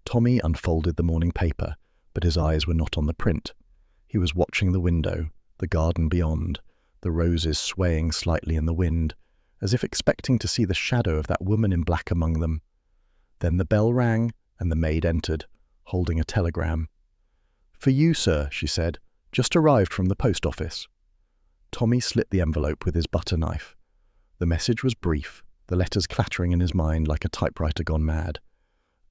Tommy unfolded the morning paper, but his eyes were not on the print. He was watching the window, the garden beyond, the roses swaying slightly in the wind, as if expecting to see the shadow of that woman in black among them. Then the bell rang, and the maid entered, holding a telegram. "For you, sir," she said. "Just arrived from the post office." Tommy slit the envelope with his butter knife. The message was brief, the letters clattering in his mind like a typewriter gone mad.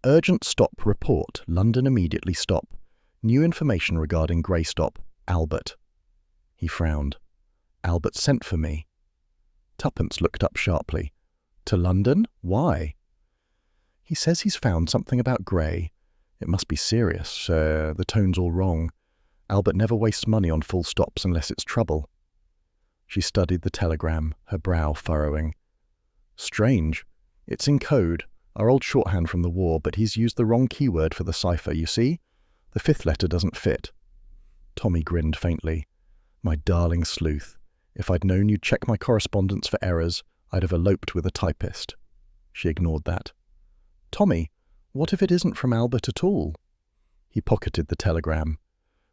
"Urgent stop report. London immediately stop. New information regarding Greystop. Albert." He frowned. "Albert sent for me." Tuppence looked up sharply. "To London? Why?" "He says he's found something about Gray. It must be serious. The tone's all wrong. Albert never wastes money on full stops unless it's trouble." She studied the telegram, her brow furrowing. "Strange. It's in code, our old shorthand from the war, but he's used the wrong keyword for the cipher, you see? The fifth letter doesn't fit." Tommy grinned faintly. "My darling sleuth. If I'd known you'd check my correspondence for errors, I'd have eloped with a typist." She ignored that. "Tommy, what if it isn't from Albert at all?" He pocketed the telegram.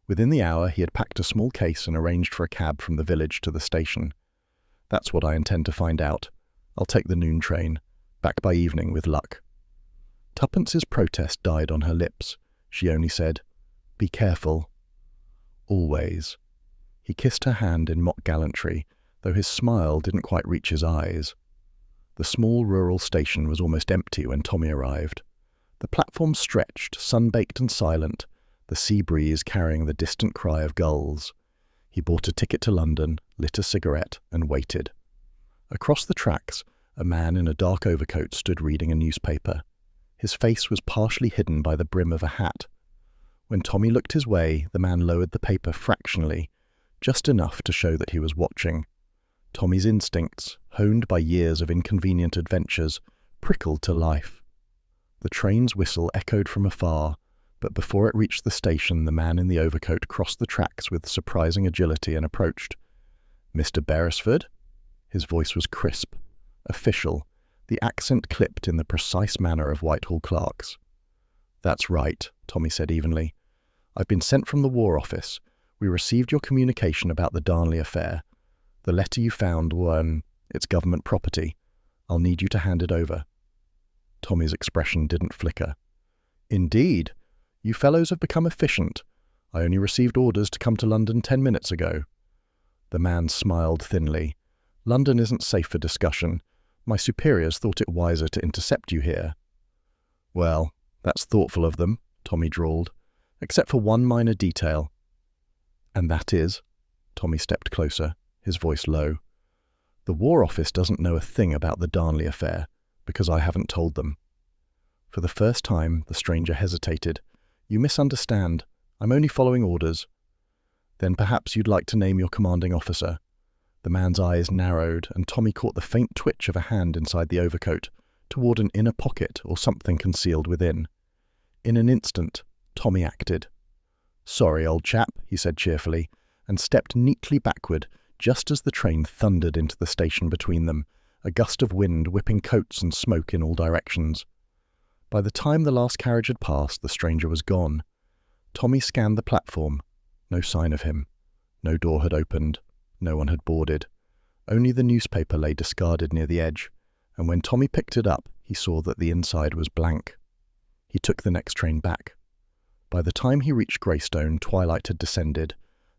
Within the hour, he had packed a small case and arranged for a cab from the village to the station. "That's what I intend to find out. I'll take the noon train. Back by evening with luck." Tuppence's protest died on her lips. She only said, "Be careful." "Always." He kissed her hand in mock gallantry, though his smile didn't quite reach his eyes. The small rural station was almost empty when Tommy arrived. The platform stretched, sun-baked and silent, the sea breeze carrying the distant cry of gulls. He bought a ticket to London, lit a cigarette, and waited. Across the tracks, a man in a dark overcoat stood reading a newspaper. His face was partially hidden by the brim of a hat. When Tommy looked his way, the man lowered the paper fractionally, just enough to show that he was watching. Tommy's instincts, honed by years of inconvenient adventures, prickled to life. The train's whistle echoed from afar, but before it reached the station, the man in the overcoat crossed the tracks with surprising agility and approached. "Mr. Beresford?" His voice was crisp, official, the accent clipped in the precise manner of Whitehall clerks. "That's right," Tommy said evenly. "I've been sent from the War Office. We received your communication about the Darnley affair. The letter you found it's government property. I'll need you to hand it over." Tommy's expression didn't flicker. "Indeed. You fellows have become efficient. I only received orders to come to London 10 minutes ago." The man smiled thinly. "London isn't safe for discussion. My superiors thought it wiser to intercept you here." "Well, that's thoughtful of them," Tommy drawled, "except for one minor detail." "And that is?" Tommy stepped closer, his voice low. "The War Office doesn't know a thing about the Darnley affair, because I haven't told them." For the first time, the stranger hesitated. "You misunderstand. I'm only following orders." "Then perhaps you'd like to name your commanding officer." The man's eyes narrowed, and Tommy caught the faint twitch of a hand inside the overcoat, toward an inner pocket or something concealed within. In an instant, Tommy acted. "Sorry, old chap," he said cheerfully, and stepped neatly backward just as the train thundered into the station between them, a gust of wind whipping coats and smoke in all directions. By the time the last carriage had passed, the stranger was gone. Tommy scanned the platform. No sign of him. No door had opened. No one had boarded. Only the newspaper lay discarded near the edge, and when Tommy picked it up, he saw that the inside was blank. He took the next train back. By the time he reached Greystone, twilight had descended,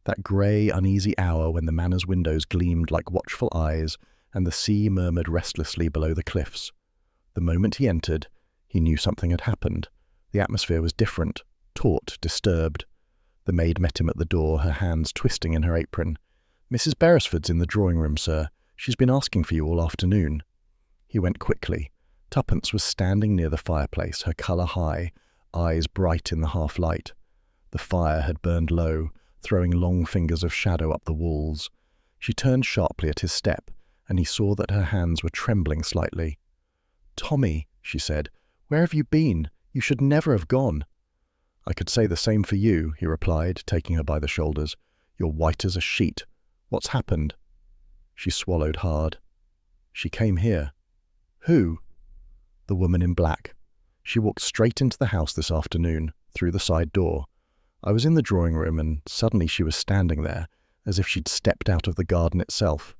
that grey, uneasy hour when the manor's windows gleamed like watchful eyes and the sea murmured restlessly below the cliffs. The moment he entered, he knew something had happened. The atmosphere was different, taut, disturbed. The maid met him at the door, her hands twisting in her apron. "Mrs. Beresford's in the drawing-room, sir. She's been asking for you all afternoon." He went quickly. Tuppence was standing near the fireplace, her colour high, eyes bright in the half-light. The fire had burned low, throwing long fingers of shadow up the walls. She turned sharply at his step, and he saw that her hands were trembling slightly. "Tommy," she said, "where have you been? You should never have gone." "I could say the same for you," he replied, taking her by the shoulders. "You're white as a sheet. What's happened?" She swallowed hard. "She came here." "Who?" "The woman in black. She walked straight into the house this afternoon, through the side door. I was in the drawing-room, and suddenly she was standing there, as if she'd stepped out of the garden itself."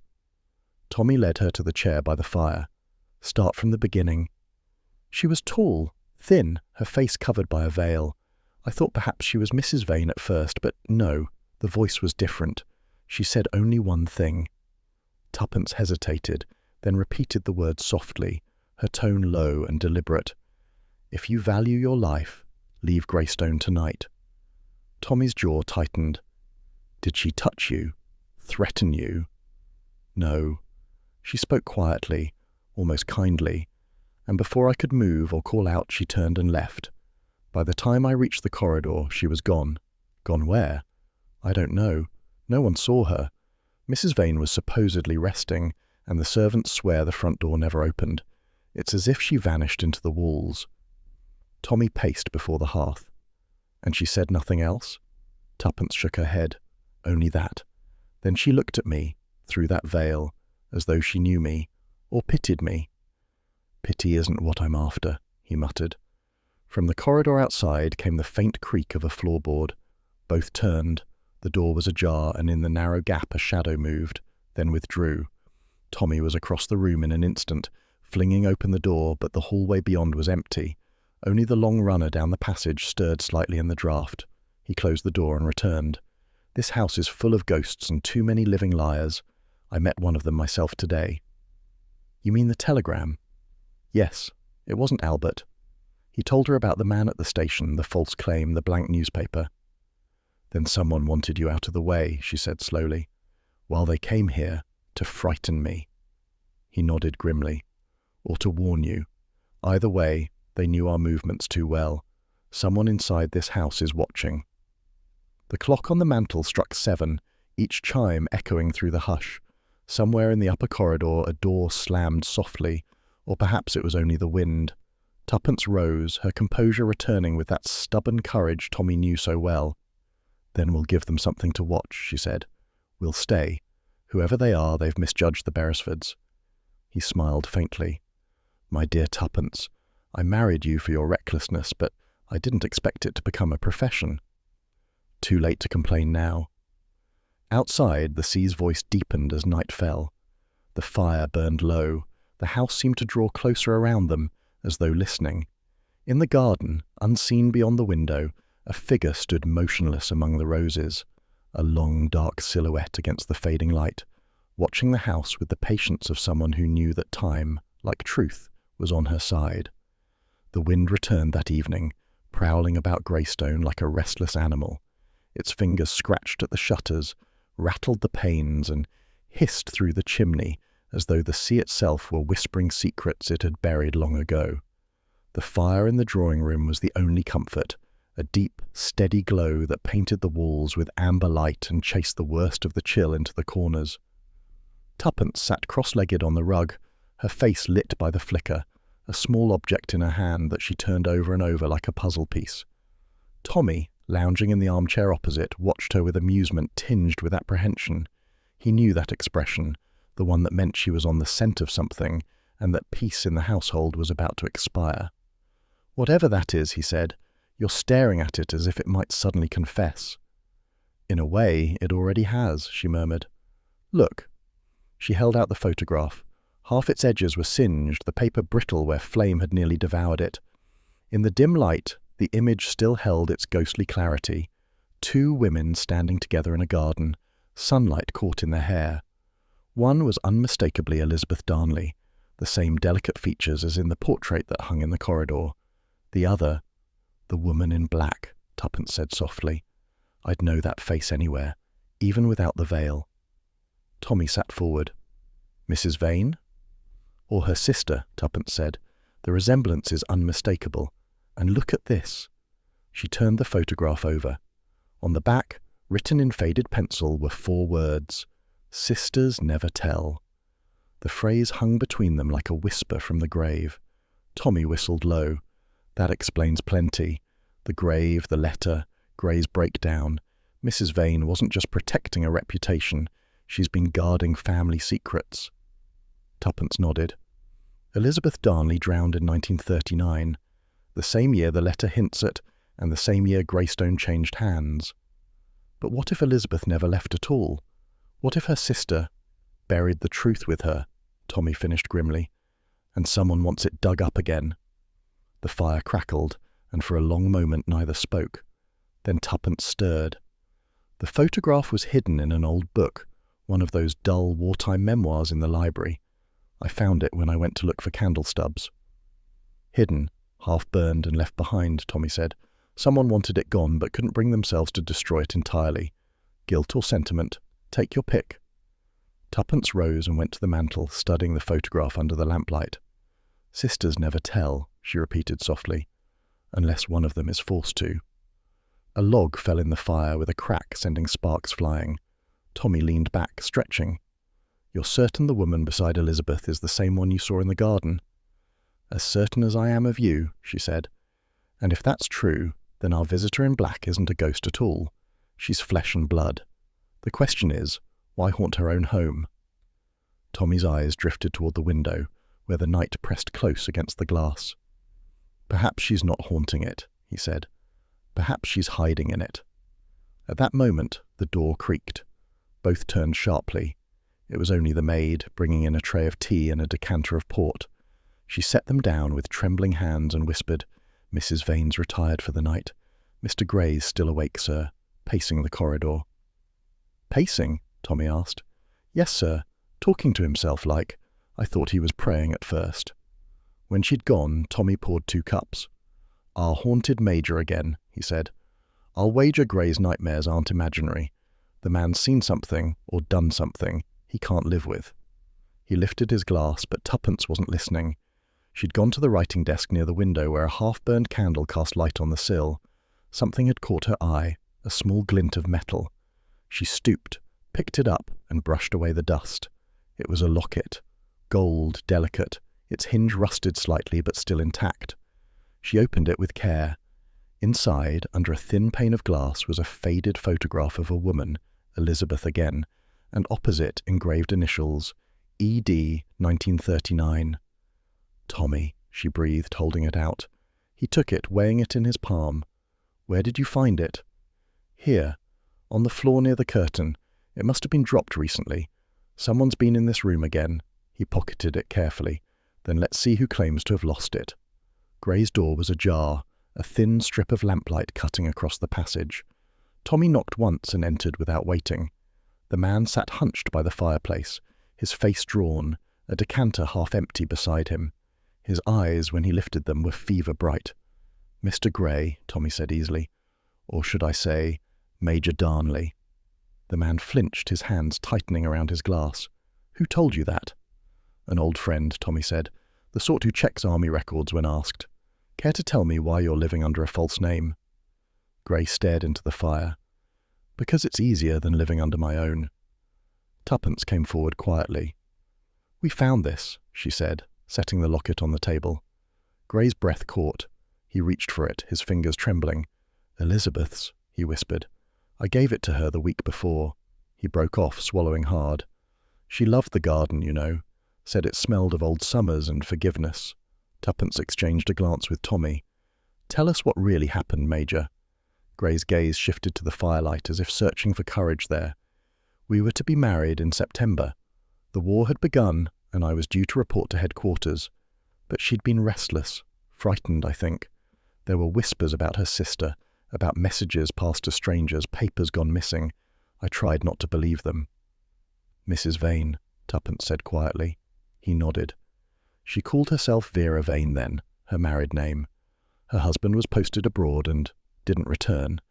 Tommy led her to the chair by the fire. "Start from the beginning." "She was tall, thin, her face covered by a veil. I thought perhaps she was Mrs. Vane at first, but no, the voice was different. She said only one thing." Tuppence hesitated, then repeated the words softly, her tone low and deliberate. "If you value your life, leave Greystone tonight." Tommy's jaw tightened. "Did she touch you? Threaten you?" "No." She spoke quietly, almost kindly, and before I could move or call out, she turned and left. By the time I reached the corridor, she was gone. Gone where? I don't know. No one saw her. Mrs. Vane was supposedly resting, and the servants swear the front door never opened. It's as if she vanished into the walls. Tommy paced before the hearth. "And she said nothing else?" Tuppence shook her head. "Only that. Then she looked at me, through that veil, as though she knew me, or pitied me." "Pity isn't what I'm after," he muttered. From the corridor outside came the faint creak of a floorboard. Both turned. The door was ajar, and in the narrow gap a shadow moved, then withdrew. Tommy was across the room in an instant, flinging open the door, but the hallway beyond was empty. Only the long runner down the passage stirred slightly in the draught. He closed the door and returned. "This house is full of ghosts and too many living liars. I met one of them myself today." "You mean the telegram?" "Yes. It wasn't Albert." He told her about the man at the station, the false claim, the blank newspaper. "Then someone wanted you out of the way," she said slowly. "While they came here, to frighten me." He nodded grimly. "Or to warn you. Either way, they knew our movements too well. Someone inside this house is watching." The clock on the mantel struck 7, each chime echoing through the hush. Somewhere in the upper corridor a door slammed softly, or perhaps it was only the wind. Tuppence rose, her composure returning with that stubborn courage Tommy knew so well. "Then we'll give them something to watch," she said. "We'll stay. Whoever they are, they've misjudged the Beresfords." He smiled faintly. "My dear Tuppence, I married you for your recklessness, but I didn't expect it to become a profession." Too late to complain now. Outside, the sea's voice deepened as night fell. The fire burned low. The house seemed to draw closer around them, as though listening. In the garden, unseen beyond the window, a figure stood motionless among the roses, a long, dark silhouette against the fading light, watching the house with the patience of someone who knew that time, like truth, was on her side. The wind returned that evening, prowling about Greystone like a restless animal. Its fingers scratched at the shutters, rattled the panes, and hissed through the chimney as though the sea itself were whispering secrets it had buried long ago. The fire in the drawing-room was the only comfort, a deep, steady glow that painted the walls with amber light and chased the worst of the chill into the corners. Tuppence sat cross-legged on the rug, her face lit by the flicker, a small object in her hand that she turned over and over like a puzzle piece. Tommy, lounging in the armchair opposite, watched her with amusement tinged with apprehension. He knew that expression, the one that meant she was on the scent of something, and that peace in the household was about to expire. "Whatever that is," he said, "you're staring at it as if it might suddenly confess." "In a way, it already has," she murmured. "Look." She held out the photograph. Half its edges were singed, the paper brittle where flame had nearly devoured it. In the dim light, the image still held its ghostly clarity. 2 women standing together in a garden, sunlight caught in their hair. One was unmistakably Elizabeth Darnley, the same delicate features as in the portrait that hung in the corridor. The other, the woman in black, Tuppence said softly. "I'd know that face anywhere, even without the veil." Tommy sat forward. "Mrs. Vane?" "Or her sister," Tuppence said. "The resemblance is unmistakable. And look at this." She turned the photograph over. On the back, written in faded pencil, were 4 words: "Sisters never tell." The phrase hung between them like a whisper from the grave. Tommy whistled low. That explains plenty. The grave, the letter, Gray's breakdown. Mrs. Vane wasn't just protecting a reputation. She's been guarding family secrets. Tuppence nodded. Elizabeth Darnley drowned in 1939, the same year the letter hints at, and the same year Greystone changed hands. But what if Elizabeth never left at all? What if her sister buried the truth with her? Tommy finished grimly. And someone wants it dug up again. The fire crackled, and for a long moment neither spoke. Then Tuppence stirred. The photograph was hidden in an old book, one of those dull wartime memoirs in the library. I found it when I went to look for candle stubs. "Hidden, half-burned and left behind," Tommy said. "Someone wanted it gone but couldn't bring themselves to destroy it entirely. Guilt or sentiment, take your pick." Tuppence rose and went to the mantel, studying the photograph under the lamplight. "Sisters never tell," she repeated softly, "unless one of them is forced to." A log fell in the fire with a crack sending sparks flying. Tommy leaned back, stretching. "You're certain the woman beside Elizabeth is the same one you saw in the garden?" "As certain as I am of you," she said. "And if that's true, then our visitor in black isn't a ghost at all. She's flesh and blood. The question is, why haunt her own home?" Tommy's eyes drifted toward the window, where the night pressed close against the glass. "Perhaps she's not haunting it," he said. "Perhaps she's hiding in it." At that moment, the door creaked. Both turned sharply. It was only the maid, bringing in a tray of tea and a decanter of port. She set them down with trembling hands and whispered, "Mrs. Vane's retired for the night. Mr. Gray's still awake, sir, pacing the corridor." "Pacing?" Tommy asked. "Yes, sir, talking to himself like. I thought he was praying at first." When she'd gone, Tommy poured 2 cups. "Our haunted Major again," he said. "I'll wager Gray's nightmares aren't imaginary. The man's seen something, or done something, he can't live with." He lifted his glass, but Tuppence wasn't listening. She'd gone to the writing desk near the window where a half-burned candle cast light on the sill. Something had caught her eye, a small glint of metal. She stooped, picked it up, and brushed away the dust. It was a locket. Gold, delicate, its hinge rusted slightly but still intact. She opened it with care. Inside, under a thin pane of glass, was a faded photograph of a woman, Elizabeth again, and opposite engraved initials, E.D. 1939. "Tommy," she breathed, holding it out. He took it, weighing it in his palm. "Where did you find it?" "Here, on the floor near the curtain. It must have been dropped recently. Someone's been in this room again." He pocketed it carefully. "Then let's see who claims to have lost it." Gray's door was ajar, a thin strip of lamplight cutting across the passage. Tommy knocked once and entered without waiting. The man sat hunched by the fireplace, his face drawn, a decanter half empty beside him. His eyes, when he lifted them, were fever-bright. "Mr. Gray," Tommy said easily. "Or should I say, Major Darnley?" The man flinched, his hands tightening around his glass. "Who told you that?" "An old friend," Tommy said. "The sort who checks army records when asked. Care to tell me why you're living under a false name?" Gray stared into the fire. "Because it's easier than living under my own." Tuppence came forward quietly. "We found this," she said, setting the locket on the table. Gray's breath caught. He reached for it, his fingers trembling. "Elizabeth's," he whispered. "I gave it to her the week before." He broke off, swallowing hard. "She loved the garden, you know. Said it smelled of old summers and forgiveness." Tuppence exchanged a glance with Tommy. "Tell us what really happened, Major." Gray's gaze shifted to the firelight as if searching for courage there. "We were to be married in September. The war had begun, and I was due to report to headquarters. But she'd been restless, frightened, I think. There were whispers about her sister, about messages passed to strangers, papers gone missing. I tried not to believe them." "Mrs. Vane," Tuppence said quietly. He nodded. "She called herself Vera Vane then, her married name. Her husband was posted abroad and didn't return.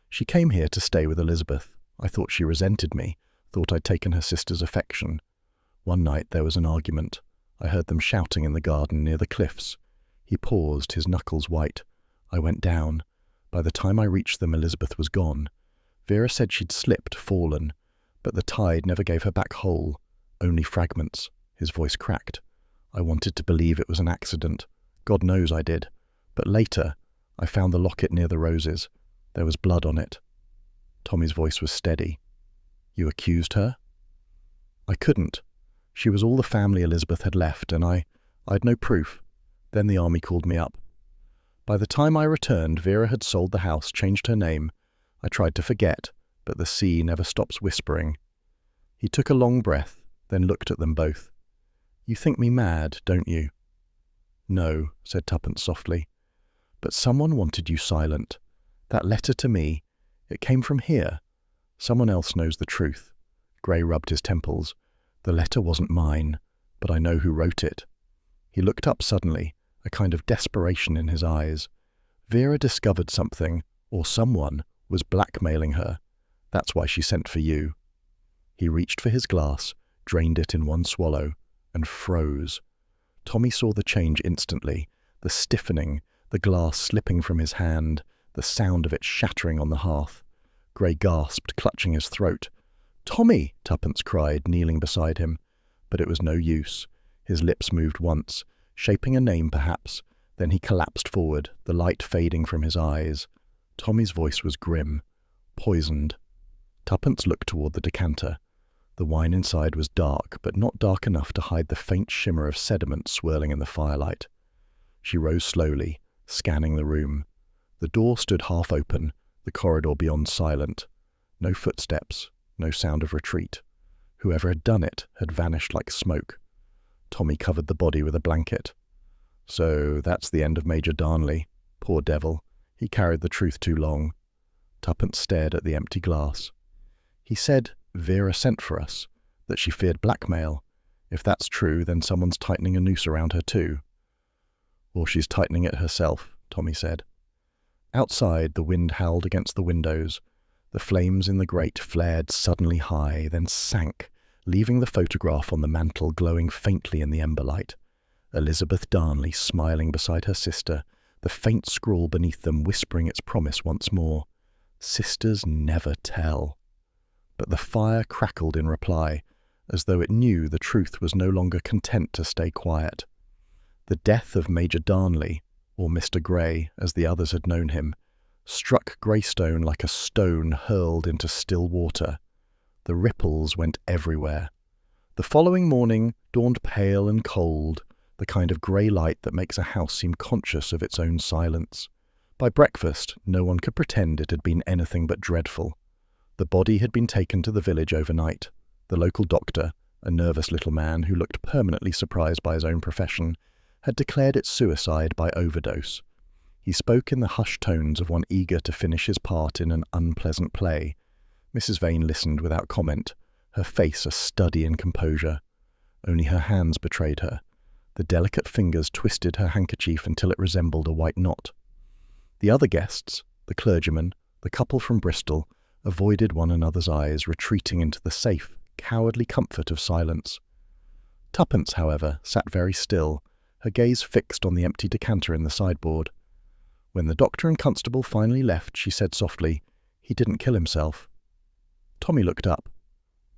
She came here to stay with Elizabeth. I thought she resented me, thought I'd taken her sister's affection. One night there was an argument. I heard them shouting in the garden near the cliffs." He paused, his knuckles white. "I went down. By the time I reached them, Elizabeth was gone. Vera said she'd slipped, fallen, but the tide never gave her back whole, only fragments." His voice cracked. "I wanted to believe it was an accident. God knows I did. But later, I found the locket near the roses. There was blood on it." Tommy's voice was steady. "You accused her?" "I couldn't. She was all the family Elizabeth had left, and I'd no proof. Then the army called me up. By the time I returned, Vera had sold the house, changed her name. I tried to forget, but the sea never stops whispering." He took a long breath, then looked at them both. "You think me mad, don't you?" "No," said Tuppence softly. "But someone wanted you silent. That letter to me, it came from here. Someone else knows the truth." Gray rubbed his temples. "The letter wasn't mine, but I know who wrote it." He looked up suddenly, a kind of desperation in his eyes. "Vera discovered something, or someone, was blackmailing her. That's why she sent for you." He reached for his glass, drained it in one swallow, and froze. Tommy saw the change instantly, the stiffening, the glass slipping from his hand, the sound of it shattering on the hearth. Gray gasped, clutching his throat. "Tommy!" Tuppence cried, kneeling beside him. But it was no use. His lips moved once, shaping a name perhaps, then he collapsed forward, the light fading from his eyes. Tommy's voice was grim, poisoned. Tuppence looked toward the decanter. The wine inside was dark, but not dark enough to hide the faint shimmer of sediment swirling in the firelight. She rose slowly, scanning the room. The door stood half open, the corridor beyond silent. No footsteps, no sound of retreat. Whoever had done it had vanished like smoke. Tommy covered the body with a blanket. So that's the end of Major Darnley. Poor devil, he carried the truth too long. Tuppence stared at the empty glass. He said Vera sent for us, that she feared blackmail. If that's true, then someone's tightening a noose around her too. Or she's tightening it herself, Tommy said. Outside, the wind howled against the windows. The flames in the grate flared suddenly high, then sank, leaving the photograph on the mantel glowing faintly in the ember light. Elizabeth Darnley smiling beside her sister, the faint scrawl beneath them whispering its promise once more. Sisters never tell. But the fire crackled in reply, as though it knew the truth was no longer content to stay quiet. The death of Major Darnley, or Mr. Grey, as the others had known him, struck Greystone like a stone hurled into still water. The ripples went everywhere. The following morning dawned pale and cold, the kind of grey light that makes a house seem conscious of its own silence. By breakfast, no one could pretend it had been anything but dreadful. The body had been taken to the village overnight. The local doctor, a nervous little man who looked permanently surprised by his own profession, had declared it suicide by overdose. He spoke in the hushed tones of one eager to finish his part in an unpleasant play. Mrs. Vane listened without comment, her face a study in composure. Only her hands betrayed her. The delicate fingers twisted her handkerchief until it resembled a white knot. The other guests, the clergyman, the couple from Bristol, avoided one another's eyes, retreating into the safe, cowardly comfort of silence. Tuppence, however, sat very still, her gaze fixed on the empty decanter in the sideboard. When the doctor and constable finally left, she said softly, "He didn't kill himself." Tommy looked up.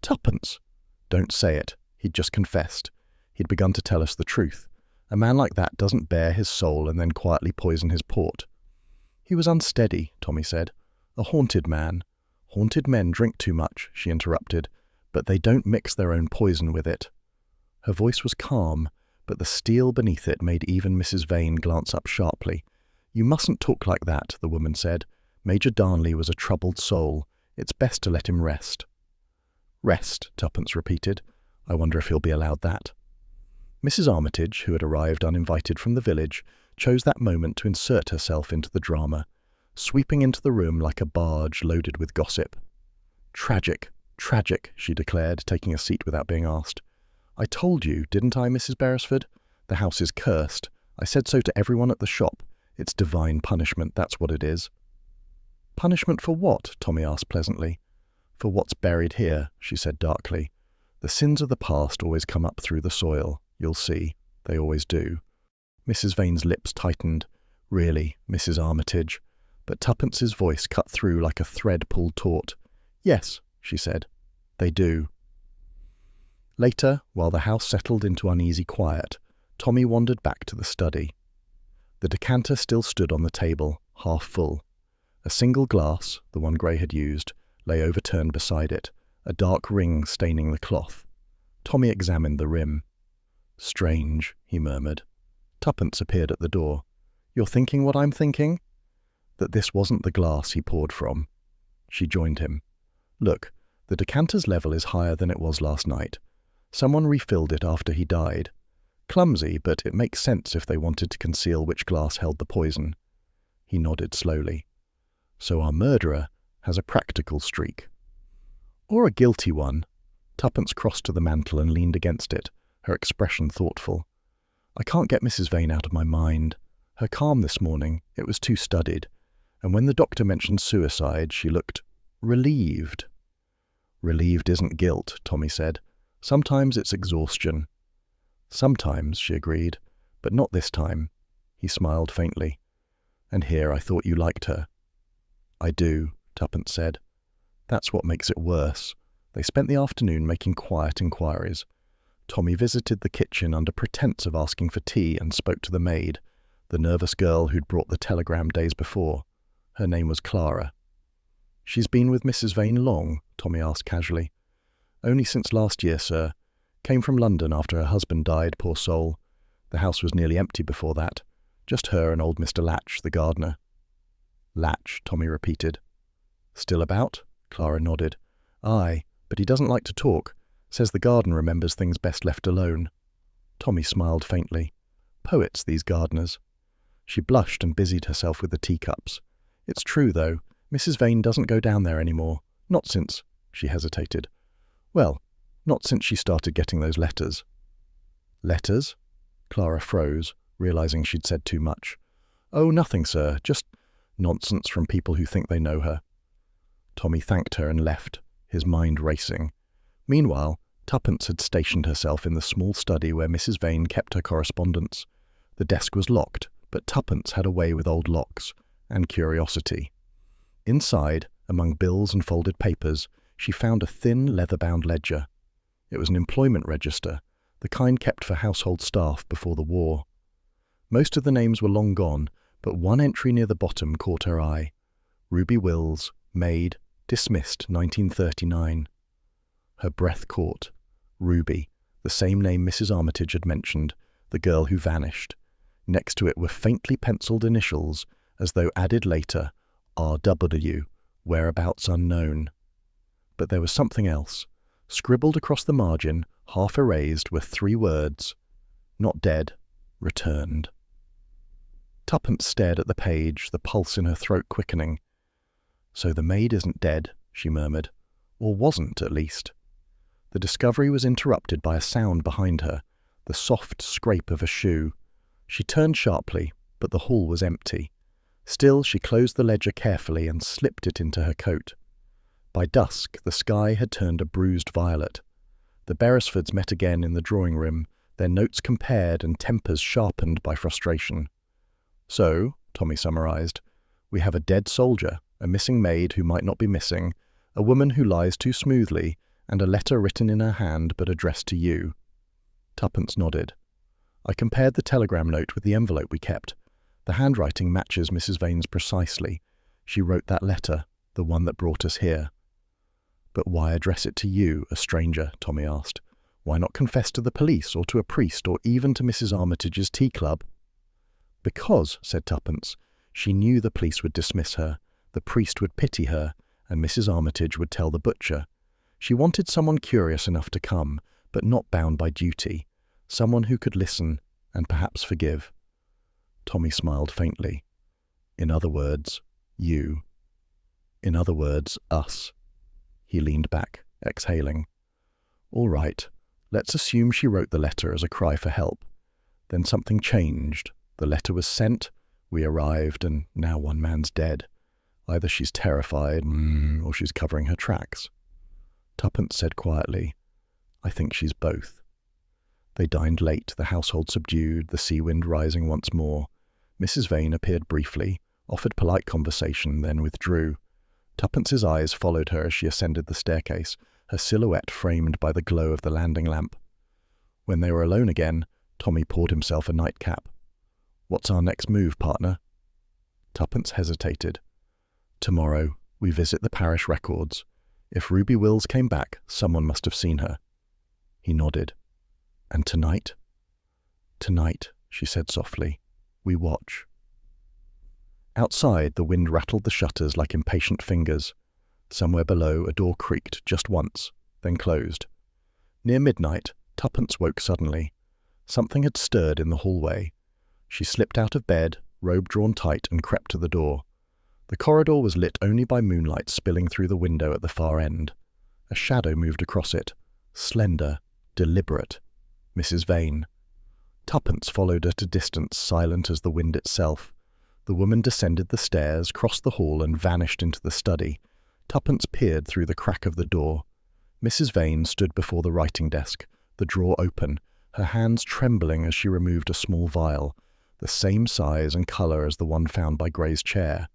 "Tuppence!" "Don't say it. He'd just confessed. He'd begun to tell us the truth. A man like that doesn't bare his soul and then quietly poison his port." "He was unsteady," Tommy said. "A haunted man." "Haunted men drink too much," she interrupted, "but they don't mix their own poison with it." Her voice was calm, but the steel beneath it made even Mrs. Vane glance up sharply. "You mustn't talk like that," the woman said. "Major Darnley was a troubled soul. It's best to let him rest." "Rest," Tuppence repeated. "I wonder if he'll be allowed that." Mrs. Armitage, who had arrived uninvited from the village, chose that moment to insert herself into the drama, sweeping into the room like a barge loaded with gossip. "Tragic, tragic," she declared, taking a seat without being asked. "I told you, didn't I, Mrs. Beresford? The house is cursed. I said so to everyone at the shop. It's divine punishment, that's what it is." "Punishment for what?" Tommy asked pleasantly. "For what's buried here," she said darkly. "The sins of the past always come up through the soil. You'll see. They always do." Mrs. Vane's lips tightened. "Really, Mrs. Armitage." But Tuppence's voice cut through like a thread pulled taut. "Yes," she said. "They do." Later, while the house settled into uneasy quiet, Tommy wandered back to the study. The decanter still stood on the table, half full. A single glass, the one Grey had used, lay overturned beside it, a dark ring staining the cloth. Tommy examined the rim. "Strange," he murmured. Tuppence appeared at the door. "You're thinking what I'm thinking?" That this wasn't the glass he poured from. She joined him. "Look, the decanter's level is higher than it was last night. Someone refilled it after he died. Clumsy, but it makes sense if they wanted to conceal which glass held the poison." He nodded slowly. "So our murderer has a practical streak." "Or a guilty one." Tuppence crossed to the mantel and leaned against it, her expression thoughtful. "I can't get Mrs. Vane out of my mind. Her calm this morning, it was too studied. And when the doctor mentioned suicide, she looked relieved." "Relieved isn't guilt," Tommy said. "Sometimes it's exhaustion." "Sometimes," she agreed, "but not this time." He smiled faintly. "And here I thought you liked her." "I do," Tuppence said. "That's what makes it worse." They spent the afternoon making quiet inquiries. Tommy visited the kitchen under pretence of asking for tea and spoke to the maid, the nervous girl who'd brought the telegram days before. Her name was Clara. "She's been with Mrs. Vane long?" Tommy asked casually. Only since last year, sir. Came from London after her husband died, poor soul. The house was nearly empty before that. Just her and old Mr. Latch, the gardener." "Latch," Tommy repeated. "Still about?" Clara nodded. "Aye, but he doesn't like to talk. Says the garden remembers things best left alone." Tommy smiled faintly. Poets, these gardeners. She blushed and busied herself with the teacups. "It's true, though. Mrs. Vane doesn't go down there any more. Not since—" she hesitated. "Well, not since she started getting those letters." "Letters?" Clara froze, realizing she'd said too much. "Oh, nothing, sir. Just nonsense from people who think they know her." Tommy thanked her and left, his mind racing. Meanwhile, Tuppence had stationed herself in the small study where Mrs. Vane kept her correspondence. The desk was locked, but Tuppence had a way with old locks and curiosity. Inside, among bills and folded papers, she found a thin, leather-bound ledger. It was an employment register, the kind kept for household staff before the war. Most of the names were long gone, but one entry near the bottom caught her eye. Ruby Wills, maid, dismissed 1939. Her breath caught. Ruby, the same name Mrs. Armitage had mentioned, the girl who vanished. Next to it were faintly penciled initials, as though added later, R.W., whereabouts unknown. But there was something else. Scribbled across the margin, half erased, were 3 words. Not dead, returned. Tuppence stared at the page, the pulse in her throat quickening. "So the maid isn't dead," she murmured. "Or wasn't, at least." The discovery was interrupted by a sound behind her, the soft scrape of a shoe. She turned sharply, but the hall was empty. Still, she closed the ledger carefully and slipped it into her coat. By dusk, the sky had turned a bruised violet. The Beresfords met again in the drawing-room, their notes compared and tempers sharpened by frustration. "So," Tommy summarized, "we have a dead soldier, a missing maid who might not be missing, a woman who lies too smoothly, and a letter written in her hand but addressed to you." Tuppence nodded. "I compared the telegram note with the envelope we kept. The handwriting matches Mrs. Vane's precisely. She wrote that letter, the one that brought us here." "But why address it to you, a stranger?" Tommy asked. "Why not confess to the police, or to a priest, or even to Mrs. Armitage's tea club?" "Because," said Tuppence, "she knew the police would dismiss her, the priest would pity her, and Mrs. Armitage would tell the butcher. She wanted someone curious enough to come, but not bound by duty, someone who could listen and perhaps forgive." Tommy smiled faintly. "In other words, you. In other words, us." He leaned back, exhaling. "All right, let's assume she wrote the letter as a cry for help. Then something changed. The letter was sent, we arrived, and now one man's dead. Either she's terrified, or she's covering her tracks." Tuppence said quietly, "I think she's both." They dined late, the household subdued, the sea wind rising once more. Mrs. Vane appeared briefly, offered polite conversation, then withdrew. Tuppence's eyes followed her as she ascended the staircase, her silhouette framed by the glow of the landing lamp. When they were alone again, Tommy poured himself a nightcap. "What's our next move, partner?" Tuppence hesitated. "Tomorrow, we visit the parish records. If Ruby Wills came back, someone must have seen her." He nodded. "And tonight?" "Tonight," she said softly, "we watch." Outside, the wind rattled the shutters like impatient fingers. Somewhere below, a door creaked just once, then closed. Near midnight, Tuppence woke suddenly. Something had stirred in the hallway. She slipped out of bed, robe drawn tight, and crept to the door. The corridor was lit only by moonlight spilling through the window at the far end. A shadow moved across it, slender, deliberate. Mrs. Vane. Tuppence followed at a distance, silent as the wind itself. The woman descended the stairs, crossed the hall, and vanished into the study. Tuppence peered through the crack of the door. Mrs. Vane stood before the writing desk, the drawer open, her hands trembling as she removed a small vial, the same size and colour as the one found by Gray's chair.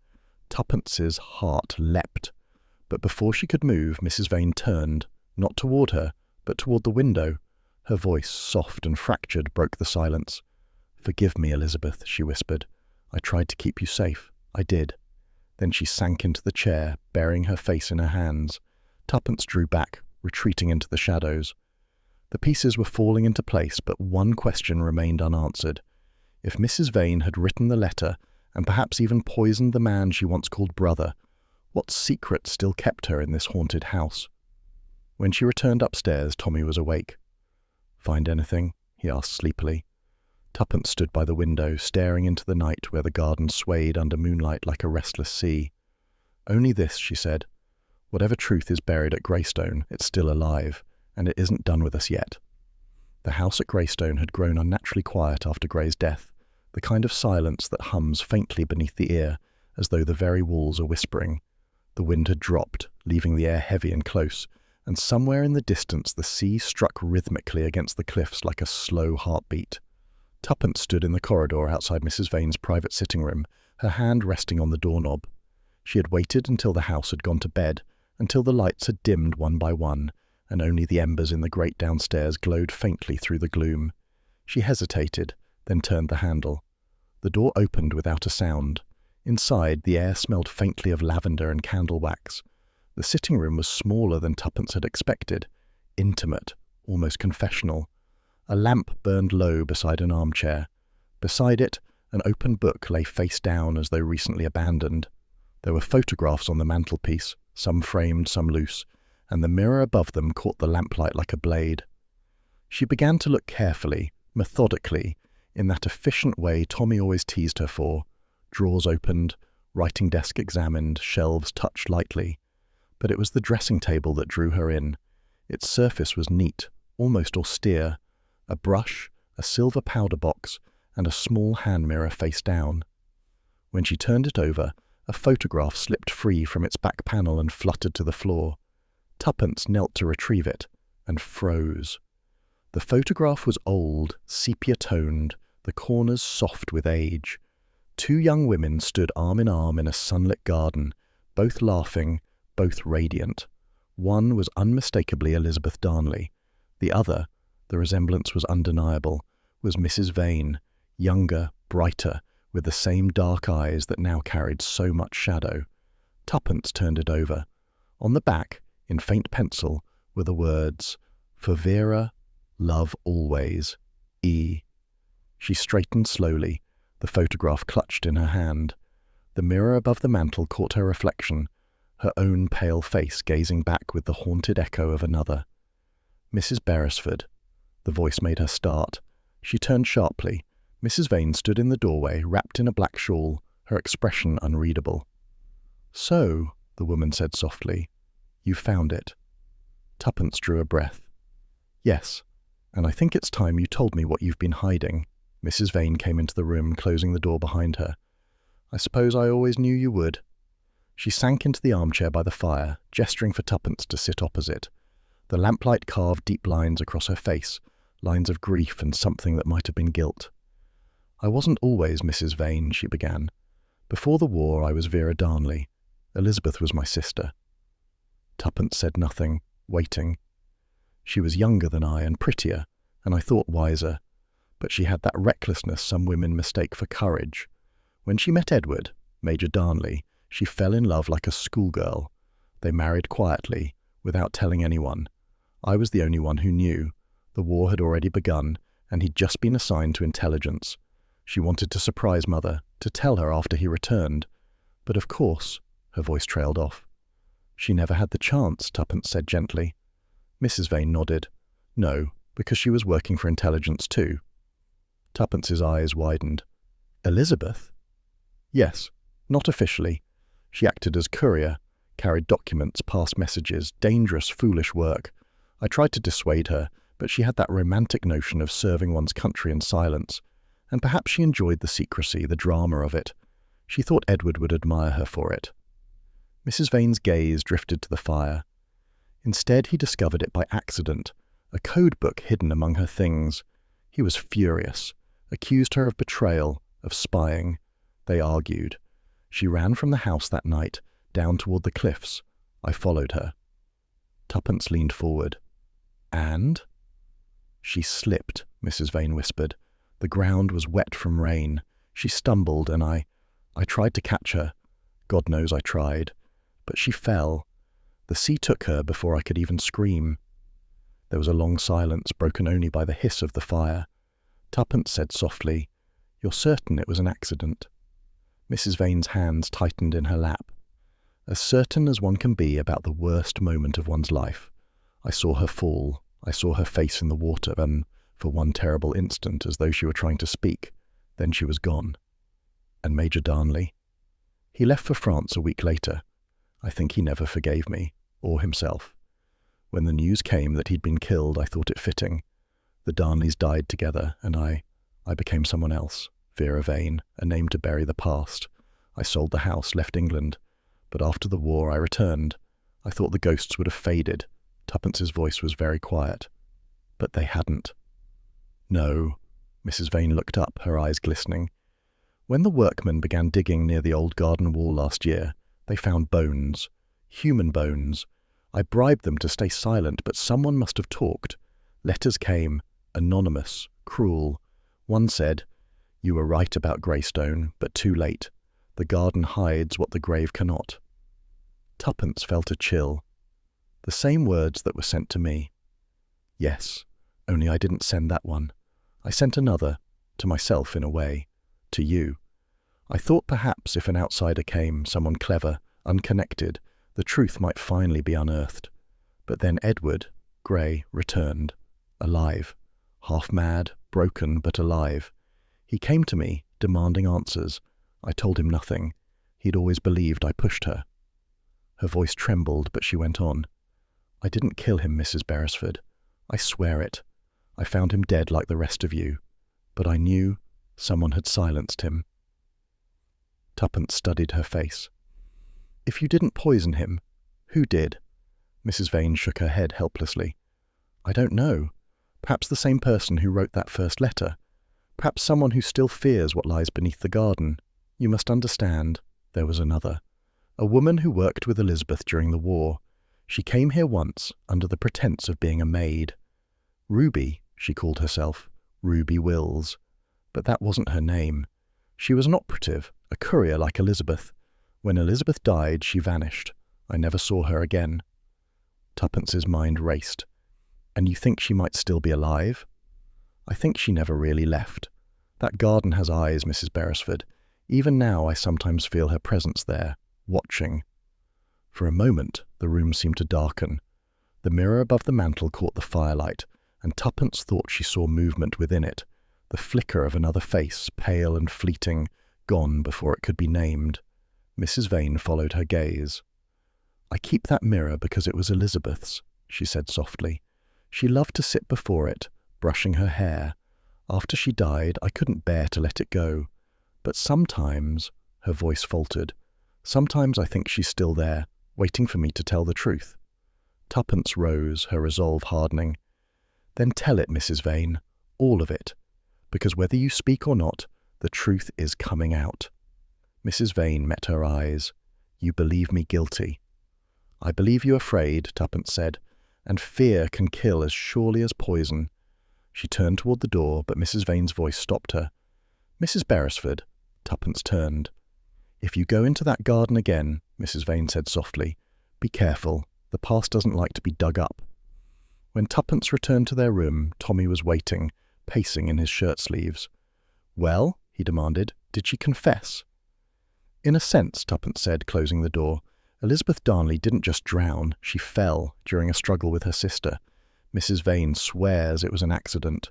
Tuppence's heart leapt. But before she could move, Mrs. Vane turned, not toward her, but toward the window. Her voice, soft and fractured, broke the silence. "Forgive me, Elizabeth," she whispered. "I tried to keep you safe. I did." Then she sank into the chair, burying her face in her hands. Tuppence drew back, retreating into the shadows. The pieces were falling into place, but one question remained unanswered. If Mrs. Vane had written the letter, and perhaps even poisoned the man she once called brother, what secret still kept her in this haunted house? When she returned upstairs, Tommy was awake. "Find anything?" he asked sleepily. Tuppence stood by the window, staring into the night where the garden swayed under moonlight like a restless sea. "Only this," she said. "Whatever truth is buried at Greystone, it's still alive, and it isn't done with us yet." The house at Greystone had grown unnaturally quiet after Grey's death, the kind of silence that hums faintly beneath the ear, as though the very walls are whispering. The wind had dropped, leaving the air heavy and close, and somewhere in the distance the sea struck rhythmically against the cliffs like a slow heartbeat. Tuppence stood in the corridor outside Mrs. Vane's private sitting room, her hand resting on the doorknob. She had waited until the house had gone to bed, until the lights had dimmed one by one, and only the embers in the grate downstairs glowed faintly through the gloom. She hesitated, then turned the handle. The door opened without a sound. Inside, the air smelled faintly of lavender and candle wax. The sitting room was smaller than Tuppence had expected, intimate, almost confessional. A lamp burned low beside an armchair. Beside it, an open book lay face down as though recently abandoned. There were photographs on the mantelpiece, some framed, some loose, and the mirror above them caught the lamplight like a blade. She began to look carefully, methodically, in that efficient way Tommy always teased her for. Drawers opened, writing desk examined, shelves touched lightly. But it was the dressing table that drew her in. Its surface was neat, almost austere. A brush, a silver powder box, and a small hand mirror face down. When she turned it over, a photograph slipped free from its back panel and fluttered to the floor. Tuppence knelt to retrieve it, and froze. The photograph was old, sepia-toned, the corners soft with age. Two young women stood arm in a sunlit garden, both laughing, both radiant. One was unmistakably Elizabeth Darnley. The other, the resemblance was undeniable, was Mrs. Vane, younger, brighter, with the same dark eyes that now carried so much shadow. Tuppence turned it over. On the back, in faint pencil, were the words, "For Vera, love always, E." She straightened slowly, the photograph clutched in her hand. The mirror above the mantel caught her reflection, her own pale face gazing back with the haunted echo of another. "Mrs. Beresford." The voice made her start. She turned sharply. Mrs. Vane stood in the doorway, wrapped in a black shawl, her expression unreadable. "So," the woman said softly, "you found it." Tuppence drew a breath. "Yes, and I think it's time you told me what you've been hiding." Mrs. Vane came into the room, closing the door behind her. "I suppose I always knew you would." She sank into the armchair by the fire, gesturing for Tuppence to sit opposite. The lamplight carved deep lines across her face, lines of grief and something that might have been guilt. "I wasn't always Mrs. Vane," she began. "Before the war I was Vera Darnley. Elizabeth was my sister." Tuppence said nothing, waiting. She was younger than I and prettier, and I thought wiser. But she had that recklessness some women mistake for courage. When she met Edward, Major Darnley, she fell in love like a schoolgirl. They married quietly, without telling anyone. I was the only one who knew. The war had already begun, and he'd just been assigned to intelligence. She wanted to surprise Mother, to tell her after he returned. But of course, her voice trailed off. "She never had the chance," Tuppence said gently. Mrs. Vane nodded. "No, because she was working for intelligence too." Tuppence's eyes widened. "Elizabeth?" "Yes, not officially. She acted as courier, carried documents, passed messages, dangerous, foolish work. I tried to dissuade her, but she had that romantic notion of serving one's country in silence. And perhaps she enjoyed the secrecy, the drama of it. She thought Edward would admire her for it." Mrs. Vane's gaze drifted to the fire. Instead, he discovered it by accident, a code book hidden among her things. He was furious, accused her of betrayal, of spying. They argued. She ran from the house that night, down toward the cliffs. I followed her. Tuppence leaned forward. "And?" "She slipped," Mrs. Vane whispered. "The ground was wet from rain. She stumbled, and I tried to catch her. God knows I tried. But she fell. The sea took her before I could even scream. There was a long silence, broken only by the hiss of the fire. Tuppence said softly, "You're certain it was an accident?" Mrs. Vane's hands tightened in her lap. As certain as one can be about the worst moment of one's life. I saw her fall. I saw her face in the water, and for one terrible instant, as though she were trying to speak, then she was gone. And Major Darnley? He left for France a week later. I think he never forgave me, or himself. When the news came that he'd been killed, I thought it fitting. The Darnleys died together, and I became someone else. Vera Vane, a name to bury the past. I sold the house, left England. But after the war, I returned. I thought the ghosts would have faded. Tuppence's voice was very quiet. But they hadn't. No. Mrs. Vane looked up, her eyes glistening. When the workmen began digging near the old garden wall last year, they found bones. Human bones. I bribed them to stay silent, but someone must have talked. Letters came. Anonymous. Cruel. One said, "You were right about Greystone, but too late. The garden hides what the grave cannot." Tuppence felt a chill. The same words that were sent to me. Yes, only I didn't send that one. I sent another, to myself in a way, to you. I thought perhaps if an outsider came, someone clever, unconnected, the truth might finally be unearthed. But then Edward, Grey, returned, alive, half mad, broken, but alive. He came to me, demanding answers. I told him nothing. He'd always believed I pushed her. Her voice trembled, but she went on. "I didn't kill him, Mrs. Beresford. I swear it. I found him dead like the rest of you. But I knew someone had silenced him." Tuppence studied her face. "If you didn't poison him, who did?" Mrs. Vane shook her head helplessly. "I don't know. Perhaps the same person who wrote that first letter. Perhaps someone who still fears what lies beneath the garden. You must understand, there was another. A woman who worked with Elizabeth during the war. She came here once, under the pretense of being a maid. Ruby, she called herself. Ruby Wills. But that wasn't her name. She was an operative, a courier like Elizabeth. When Elizabeth died, she vanished. I never saw her again." Tuppence's mind raced. "And you think she might still be alive?" "I think she never really left. That garden has eyes, Mrs. Beresford. Even now I sometimes feel her presence there, watching." For a moment the room seemed to darken. The mirror above the mantel caught the firelight, and Tuppence thought she saw movement within it, the flicker of another face, pale and fleeting, gone before it could be named. Mrs. Vane followed her gaze. "I keep that mirror because it was Elizabeth's," she said softly. "She loved to sit before it, brushing her hair. After she died, I couldn't bear to let it go. But sometimes," her voice faltered, "sometimes I think she's still there, waiting for me to tell the truth." Tuppence rose, her resolve hardening. "Then tell it, Mrs. Vane, all of it, because whether you speak or not, the truth is coming out." Mrs. Vane met her eyes. "You believe me guilty." "I believe you afraid," Tuppence said, "and fear can kill as surely as poison." She turned toward the door, but Mrs. Vane's voice stopped her. "Mrs. Beresford," Tuppence turned. "If you go into that garden again," Mrs. Vane said softly, "be careful. The past doesn't like to be dug up." When Tuppence returned to their room, Tommy was waiting, pacing in his shirt-sleeves. "Well," he demanded, "did she confess?" "In a sense," Tuppence said, closing the door. "Elizabeth Darnley didn't just drown, she fell during a struggle with her sister. Mrs. Vane swears it was an accident."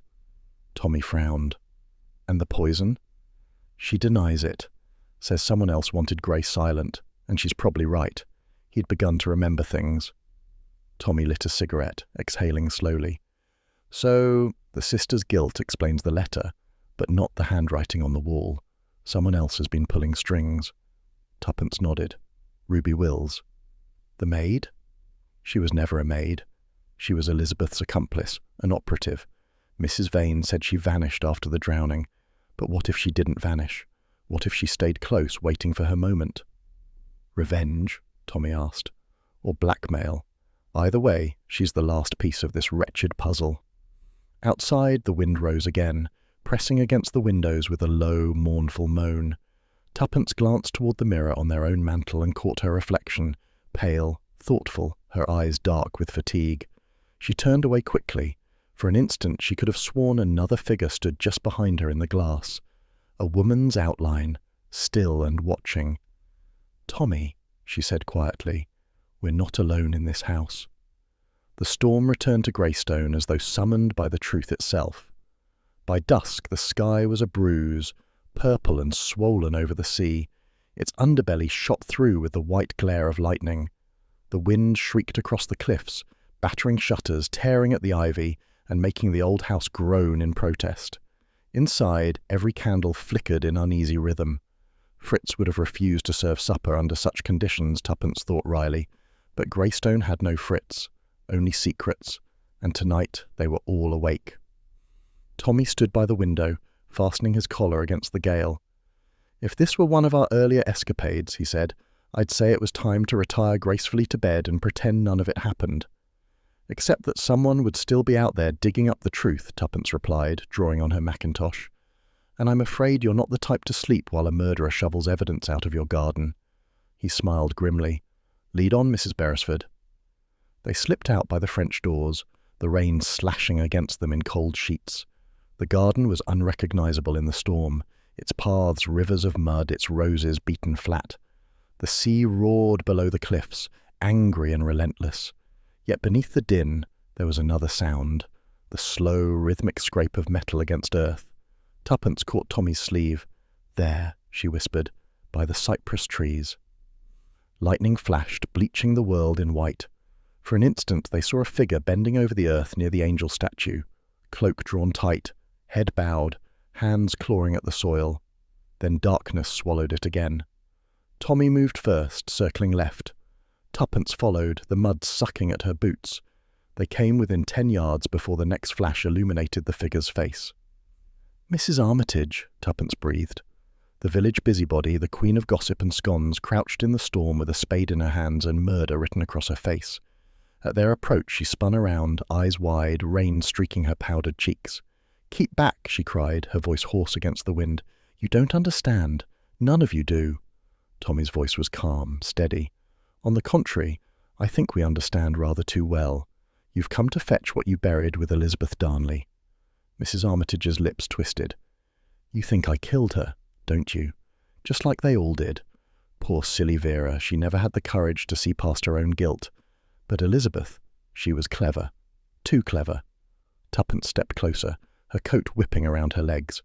Tommy frowned. "And the poison?" "She denies it. Says someone else wanted Grey silent, and she's probably right. He'd begun to remember things." Tommy lit a cigarette, exhaling slowly. "So, the sister's guilt explains the letter, but not the handwriting on the wall. Someone else has been pulling strings." Tuppence nodded. "Ruby Wills." "The maid?" "She was never a maid. She was Elizabeth's accomplice, an operative. Mrs. Vane said she vanished after the drowning. But what if she didn't vanish? What if she stayed close, waiting for her moment?" "Revenge?" Tommy asked. "Or blackmail? Either way, she's the last piece of this wretched puzzle." Outside, the wind rose again, pressing against the windows with a low, mournful moan. Tuppence glanced toward the mirror on their own mantel and caught her reflection, pale, thoughtful, her eyes dark with fatigue. She turned away quickly. For an instant she could have sworn another figure stood just behind her in the glass. A woman's outline, still and watching. "Tommy," she said quietly, "we're not alone in this house." The storm returned to Greystone as though summoned by the truth itself. By dusk the sky was a bruise, purple and swollen over the sea. Its underbelly shot through with the white glare of lightning. The wind shrieked across the cliffs, battering shutters, tearing at the ivy, and making the old house groan in protest. Inside, every candle flickered in uneasy rhythm. Fritz would have refused to serve supper under such conditions, Tuppence thought wryly, but Greystone had no Fritz, only secrets, and tonight they were all awake. Tommy stood by the window, fastening his collar against the gale. "If this were one of our earlier escapades," he said, "I'd say it was time to retire gracefully to bed and pretend none of it happened." "Except that someone would still be out there digging up the truth," Tuppence replied, drawing on her mackintosh. "And I'm afraid you're not the type to sleep while a murderer shovels evidence out of your garden." He smiled grimly. "Lead on, Mrs. Beresford." They slipped out by the French doors, the rain slashing against them in cold sheets. The garden was unrecognizable in the storm, its paths rivers of mud, its roses beaten flat. The sea roared below the cliffs, angry and relentless. Yet beneath the din, there was another sound, the slow, rhythmic scrape of metal against earth. Tuppence caught Tommy's sleeve. "There," she whispered, "by the cypress trees." Lightning flashed, bleaching the world in white. For an instant they saw a figure bending over the earth near the angel statue, cloak drawn tight, head bowed, hands clawing at the soil. Then darkness swallowed it again. Tommy moved first, circling left. Tuppence followed, the mud sucking at her boots. They came within 10 yards before the next flash illuminated the figure's face. "Mrs. Armitage," Tuppence breathed. The village busybody, the queen of gossip and scones, crouched in the storm with a spade in her hands and murder written across her face. At their approach she spun around, eyes wide, rain streaking her powdered cheeks. "Keep back," she cried, her voice hoarse against the wind. "You don't understand. None of you do." Tommy's voice was calm, steady. "On the contrary, I think we understand rather too well. You've come to fetch what you buried with Elizabeth Darnley." Mrs. Armitage's lips twisted. "You think I killed her, don't you? Just like they all did. Poor silly Vera, she never had the courage to see past her own guilt. But Elizabeth, she was clever. Too clever." Tuppence stepped closer, her coat whipping around her legs.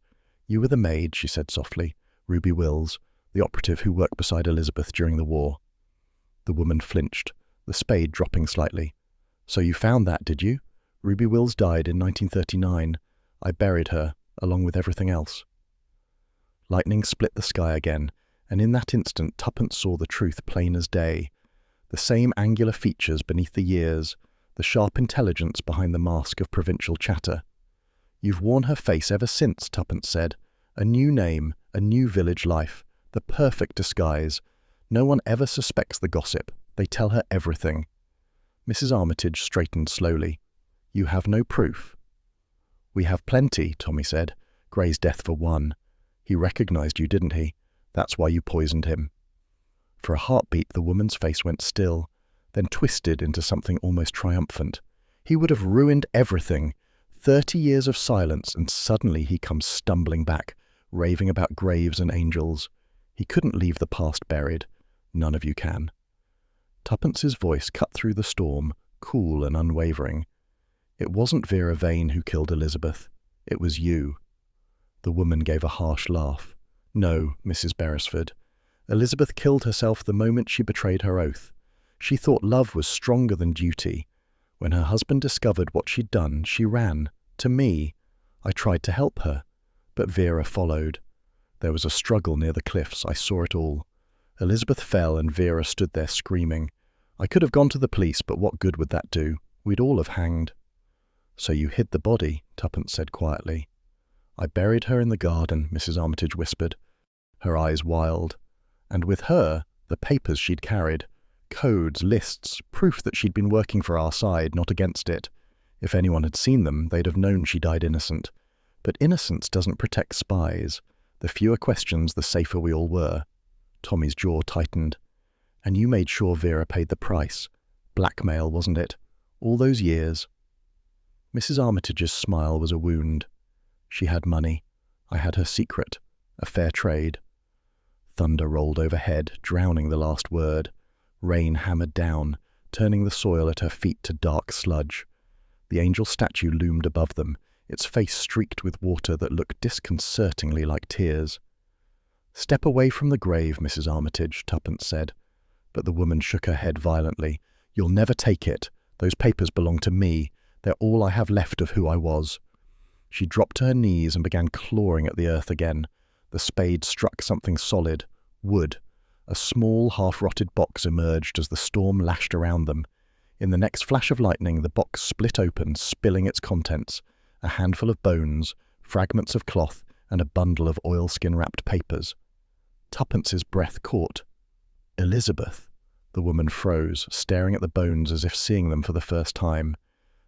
"You were the maid," she said softly. "Ruby Wills, the operative who worked beside Elizabeth during the war." The woman flinched, the spade dropping slightly. "So you found that, did you? Ruby Wills died in 1939. I buried her, along with everything else." Lightning split the sky again, and in that instant Tuppence saw the truth plain as day. The same angular features beneath the years, the sharp intelligence behind the mask of provincial chatter. "You've worn her face ever since," Tuppence said. "A new name, a new village life, the perfect disguise. No one ever suspects the gossip. They tell her everything." Mrs. Armitage straightened slowly. "You have no proof?" "We have plenty," Tommy said. "Gray's death for one. He recognized you, didn't he? That's why you poisoned him." For a heartbeat the woman's face went still, then twisted into something almost triumphant. He would have ruined everything. 30 years of silence, and suddenly he comes stumbling back, raving about graves and angels. He couldn't leave the past buried. None of you can. Tuppence's voice cut through the storm, cool and unwavering. "It wasn't Vera Vane who killed Elizabeth. It was you." The woman gave a harsh laugh. "No, Mrs. Beresford. Elizabeth killed herself the moment she betrayed her oath. She thought love was stronger than duty. When her husband discovered what she'd done, she ran. To me. I tried to help her. But Vera followed. There was a struggle near the cliffs. I saw it all. Elizabeth fell and Vera stood there screaming. I could have gone to the police, but what good would that do? We'd all have hanged." "So you hid the body," Tuppence said quietly. "I buried her in the garden," Mrs. Armitage whispered, her eyes wild. "And with her, the papers she'd carried. Codes, lists, proof that she'd been working for our side, not against it. If anyone had seen them, they'd have known she died innocent. But innocence doesn't protect spies. The fewer questions, the safer we all were." Tommy's jaw tightened. "And you made sure Vera paid the price. Blackmail, wasn't it? All those years. Mrs. Armitage's smile was a wound. She had money. I had her secret. A fair trade. Thunder rolled overhead, drowning the last word. Rain hammered down, turning the soil at her feet to dark sludge. The angel statue loomed above them, its face streaked with water that looked disconcertingly like tears. "Step away from the grave, Mrs. Armitage," Tuppence said. But the woman shook her head violently. "You'll never take it. Those papers belong to me. They're all I have left of who I was." She dropped to her knees and began clawing at the earth again. The spade struck something solid. Wood. A small, half-rotted box emerged as the storm lashed around them. In the next flash of lightning, the box split open, spilling its contents. A handful of bones, fragments of cloth, and a bundle of oilskin-wrapped papers. Tuppence's breath caught. "Elizabeth." The woman froze, staring at the bones as if seeing them for the first time.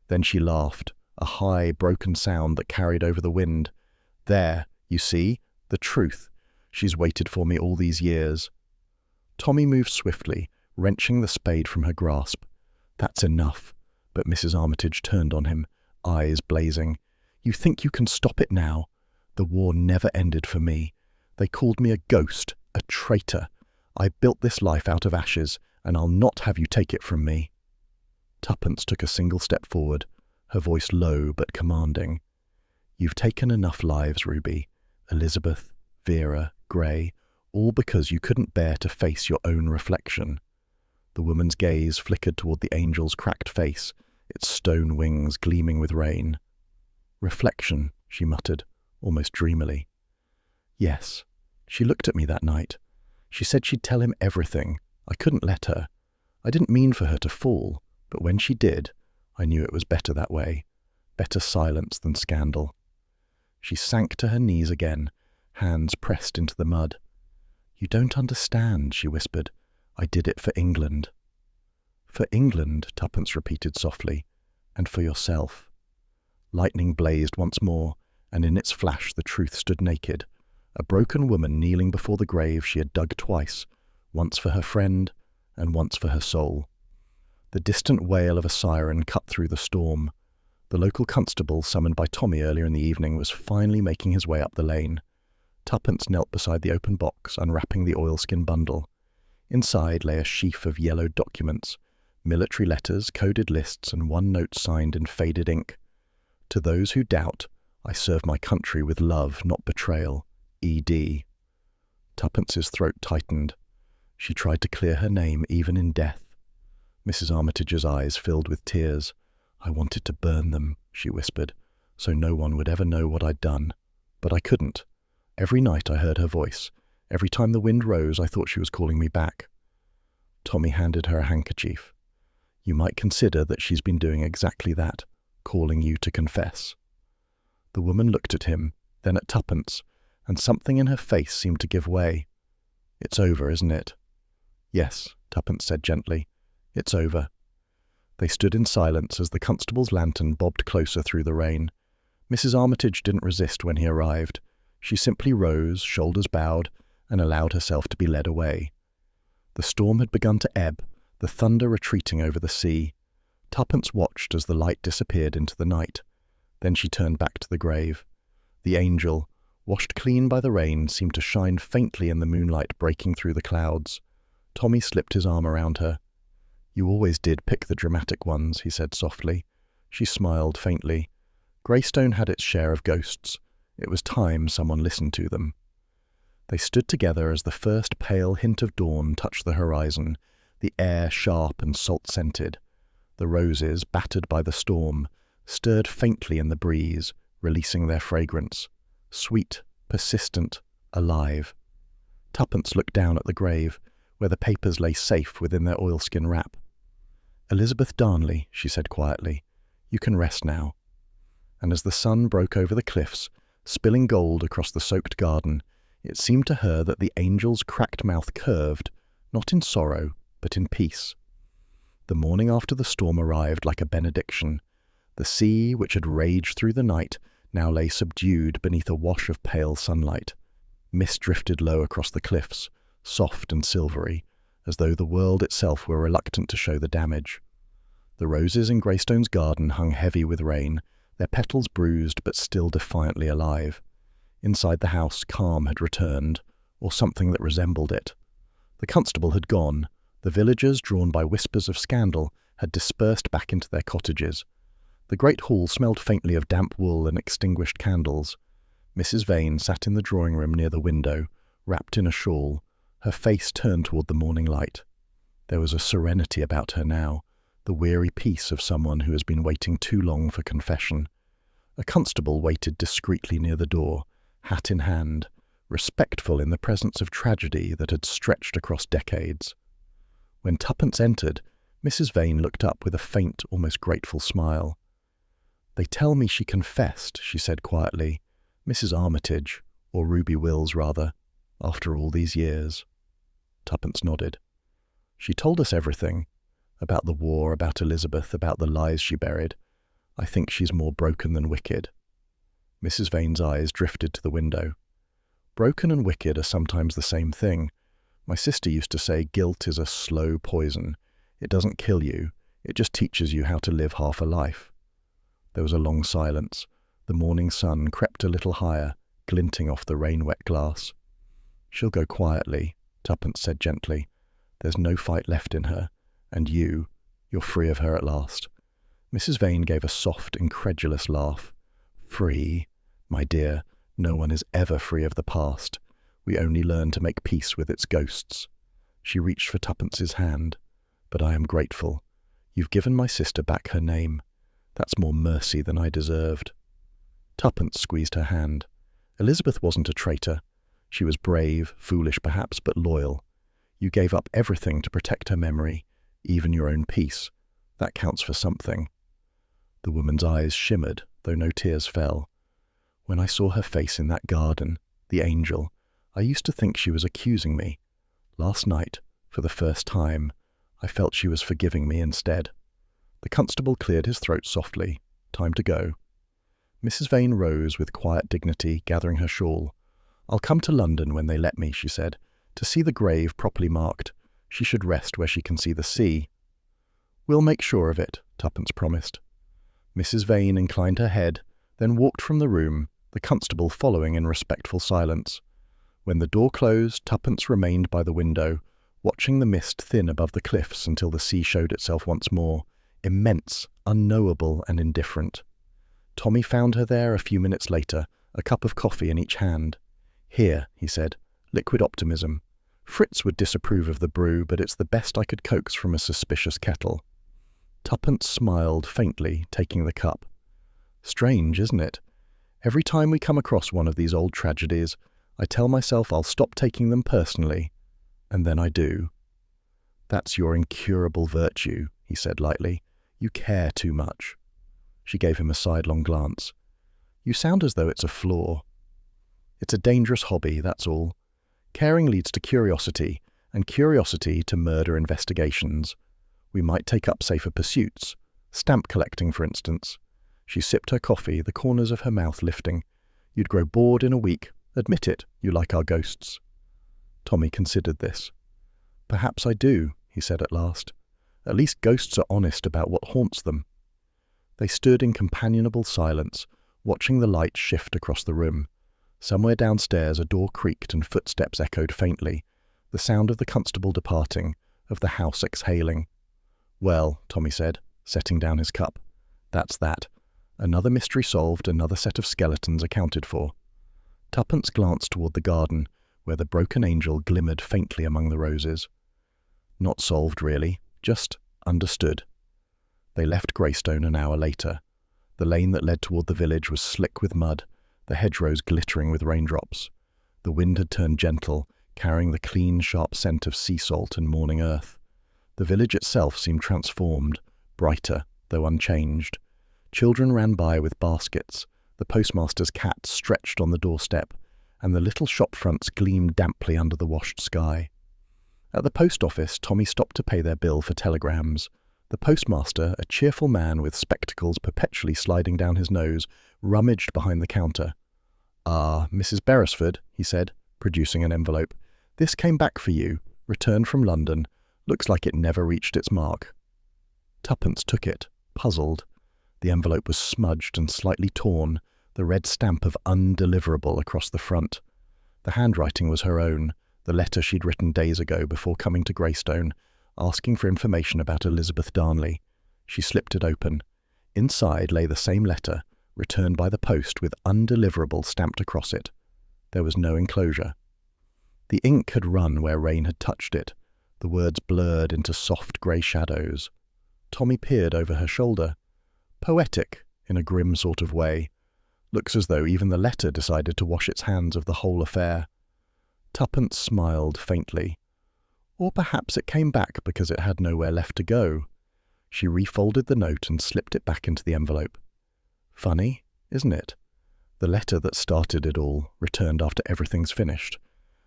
Then she laughed, a high, broken sound that carried over the wind. "There, you see, the truth. She's waited for me all these years." Tommy moved swiftly, wrenching the spade from her grasp. "That's enough." But Mrs. Armitage turned on him, eyes blazing. "You think you can stop it now? The war never ended for me. They called me a ghost, a traitor. I built this life out of ashes, and I'll not have you take it from me." Tuppence took a single step forward, her voice low but commanding. "You've taken enough lives, Ruby. Elizabeth, Vera, Grey, all because you couldn't bear to face your own reflection." The woman's gaze flickered toward the angel's cracked face, its stone wings gleaming with rain. "Reflection," she muttered, almost dreamily. "Yes. She looked at me that night. She said she'd tell him everything. I couldn't let her. I didn't mean for her to fall, but when she did, I knew it was better that way. Better silence than scandal." She sank to her knees again, hands pressed into the mud. "You don't understand," she whispered. "I did it for England." "For England," Tuppence repeated softly, "and for yourself." Lightning blazed once more, and in its flash the truth stood naked. A broken woman kneeling before the grave she had dug twice, once for her friend and once for her soul. The distant wail of a siren cut through the storm. The local constable, summoned by Tommy earlier in the evening, was finally making his way up the lane. Tuppence knelt beside the open box, unwrapping the oilskin bundle. Inside lay a sheaf of yellowed documents, military letters, coded lists, and one note signed in faded ink. "To those who doubt, I serve my country with love, not betrayal. E.D." Tuppence's throat tightened. She tried to clear her name even in death. Mrs. Armitage's eyes filled with tears. "I wanted to burn them," she whispered, "so no one would ever know what I'd done. But I couldn't. Every night I heard her voice. Every time the wind rose, I thought she was calling me back." Tommy handed her a handkerchief. "You might consider that she's been doing exactly that, calling you to confess." The woman looked at him, then at Tuppence, and something in her face seemed to give way. "It's over, isn't it?" "Yes," Tuppence said gently. "It's over." They stood in silence as the constable's lantern bobbed closer through the rain. Mrs. Armitage didn't resist when he arrived. She simply rose, shoulders bowed, and allowed herself to be led away. The storm had begun to ebb, the thunder retreating over the sea. Tuppence watched as the light disappeared into the night. Then she turned back to the grave. The angel, washed clean by the rain, seemed to shine faintly in the moonlight breaking through the clouds. Tommy slipped his arm around her. "You always did pick the dramatic ones," he said softly. She smiled faintly. Greystone had its share of ghosts. It was time someone listened to them. They stood together as the first pale hint of dawn touched the horizon, the air sharp and salt-scented. The roses, battered by the storm, stirred faintly in the breeze, releasing their fragrance. Sweet, persistent, alive. Tuppence looked down at the grave, where the papers lay safe within their oilskin wrap. "Elizabeth Darnley," she said quietly, "you can rest now." And as the sun broke over the cliffs, spilling gold across the soaked garden, it seemed to her that the angel's cracked mouth curved, not in sorrow, but in peace. The morning after the storm arrived like a benediction. The sea, which had raged through the night, now lay subdued beneath a wash of pale sunlight. Mist drifted low across the cliffs, soft and silvery, as though the world itself were reluctant to show the damage. The roses in Greystone's garden hung heavy with rain, their petals bruised but still defiantly alive. Inside the house, calm had returned, or something that resembled it. The constable had gone. The villagers, drawn by whispers of scandal, had dispersed back into their cottages. The great hall smelled faintly of damp wool and extinguished candles. Mrs. Vane sat in the drawing-room near the window, wrapped in a shawl, her face turned toward the morning light. There was a serenity about her now, the weary peace of someone who has been waiting too long for confession. A constable waited discreetly near the door, hat in hand, respectful in the presence of tragedy that had stretched across decades. When Tuppence entered, Mrs. Vane looked up with a faint, almost grateful smile. "They tell me she confessed," she said quietly. "Mrs. Armitage, or Ruby Wills, rather, after all these years." Tuppence nodded. "She told us everything. About the war, about Elizabeth, about the lies she buried. I think she's more broken than wicked." Mrs. Vane's eyes drifted to the window. "Broken and wicked are sometimes the same thing. My sister used to say guilt is a slow poison. It doesn't kill you, it just teaches you how to live half a life." There was a long silence. The morning sun crept a little higher, glinting off the rain-wet glass. "She'll go quietly," Tuppence said gently. "There's no fight left in her, and you're free of her at last." Mrs. Vane gave a soft, incredulous laugh. "Free? My dear, no one is ever free of the past. We only learn to make peace with its ghosts." She reached for Tuppence's hand. "But I am grateful. You've given my sister back her name. That's more mercy than I deserved." Tuppence squeezed her hand. "Elizabeth wasn't a traitor. She was brave, foolish perhaps, but loyal. You gave up everything to protect her memory, even your own peace. That counts for something." The woman's eyes shimmered, though no tears fell. "When I saw her face in that garden, the angel, I used to think she was accusing me. Last night, for the first time, I felt she was forgiving me instead." The constable cleared his throat softly. "Time to go." Mrs. Vane rose with quiet dignity, gathering her shawl. "I'll come to London when they let me," she said, "to see the grave properly marked. She should rest where she can see the sea." "We'll make sure of it," Tuppence promised. Mrs. Vane inclined her head, then walked from the room, the constable following in respectful silence. When the door closed, Tuppence remained by the window, watching the mist thin above the cliffs until the sea showed itself once more, immense, unknowable and indifferent. Tommy found her there a few minutes later, a cup of coffee in each hand. "Here," he said, "liquid optimism. Fritz would disapprove of the brew, but it's the best I could coax from a suspicious kettle." Tuppence smiled faintly, taking the cup. "Strange, isn't it? Every time we come across one of these old tragedies, I tell myself I'll stop taking them personally, and then I do." "That's your incurable virtue," he said lightly. "You care too much." She gave him a sidelong glance. "You sound as though it's a flaw." "It's a dangerous hobby, that's all. Caring leads to curiosity, and curiosity to murder investigations. We might take up safer pursuits, stamp collecting, for instance." She sipped her coffee, the corners of her mouth lifting. "You'd grow bored in a week. Admit it, you like our ghosts." Tommy considered this. "Perhaps I do," he said at last. "At least ghosts are honest about what haunts them." They stood in companionable silence, watching the light shift across the room. Somewhere downstairs a door creaked and footsteps echoed faintly, the sound of the constable departing, of the house exhaling. "Well," Tommy said, setting down his cup, "that's that. Another mystery solved, another set of skeletons accounted for." Tuppence glanced toward the garden, where the broken angel glimmered faintly among the roses. "Not solved, really, just understood." They left Greystone an hour later. The lane that led toward the village was slick with mud, the hedgerows glittering with raindrops. The wind had turned gentle, carrying the clean, sharp scent of sea salt and morning earth. The village itself seemed transformed, brighter, though unchanged. Children ran by with baskets, the postmaster's cat stretched on the doorstep, and the little shop fronts gleamed damply under the washed sky. At the post office, Tommy stopped to pay their bill for telegrams. The postmaster, a cheerful man with spectacles perpetually sliding down his nose, rummaged behind the counter. "Ah, Mrs. Beresford," he said, producing an envelope. "This came back for you, returned from London. Looks like it never reached its mark." Tuppence took it, puzzled. The envelope was smudged and slightly torn, the red stamp of undeliverable across the front. The handwriting was her own, the letter she'd written days ago before coming to Greystone, asking for information about Elizabeth Darnley. She slipped it open. Inside lay the same letter, returned by the post with undeliverable stamped across it. There was no enclosure. The ink had run where rain had touched it, the words blurred into soft grey shadows. Tommy peered over her shoulder. Poetic, in a grim sort of way. Looks as though even the letter decided to wash its hands of the whole affair. Tuppence smiled faintly. Or perhaps it came back because it had nowhere left to go. She refolded the note and slipped it back into the envelope. Funny, isn't it? The letter that started it all, returned after everything's finished,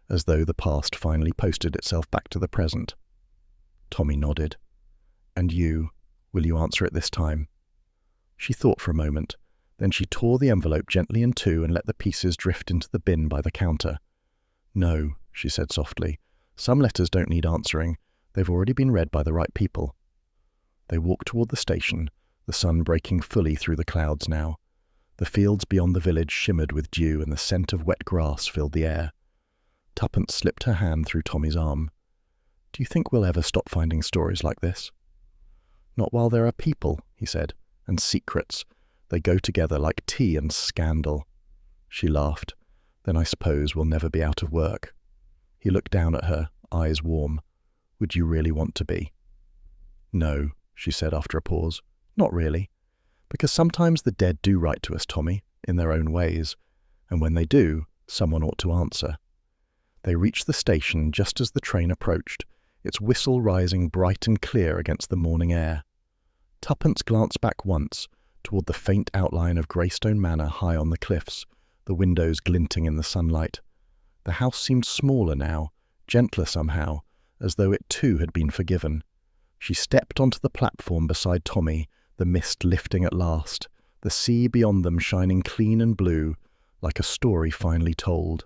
as though the past finally posted itself back to the present. Tommy nodded. And you, will you answer it this time? She thought for a moment. Then she tore the envelope gently in two and let the pieces drift into the bin by the counter. No, she said softly. Some letters don't need answering. They've already been read by the right people. They walked toward the station, the sun breaking fully through the clouds now. The fields beyond the village shimmered with dew and the scent of wet grass filled the air. Tuppence slipped her hand through Tommy's arm. Do you think we'll ever stop finding stories like this? Not while there are people, he said, and secrets. They go together like tea and scandal. She laughed. Then I suppose we'll never be out of work. He looked down at her, eyes warm. Would you really want to be? No, she said after a pause. Not really. Because sometimes the dead do write to us, Tommy, in their own ways. And when they do, someone ought to answer. They reached the station just as the train approached, its whistle rising bright and clear against the morning air. Tuppence glanced back once, toward the faint outline of Greystone Manor high on the cliffs, the windows glinting in the sunlight. The house seemed smaller now, gentler somehow, as though it too had been forgiven. She stepped onto the platform beside Tommy, the mist lifting at last, the sea beyond them shining clean and blue, like a story finally told.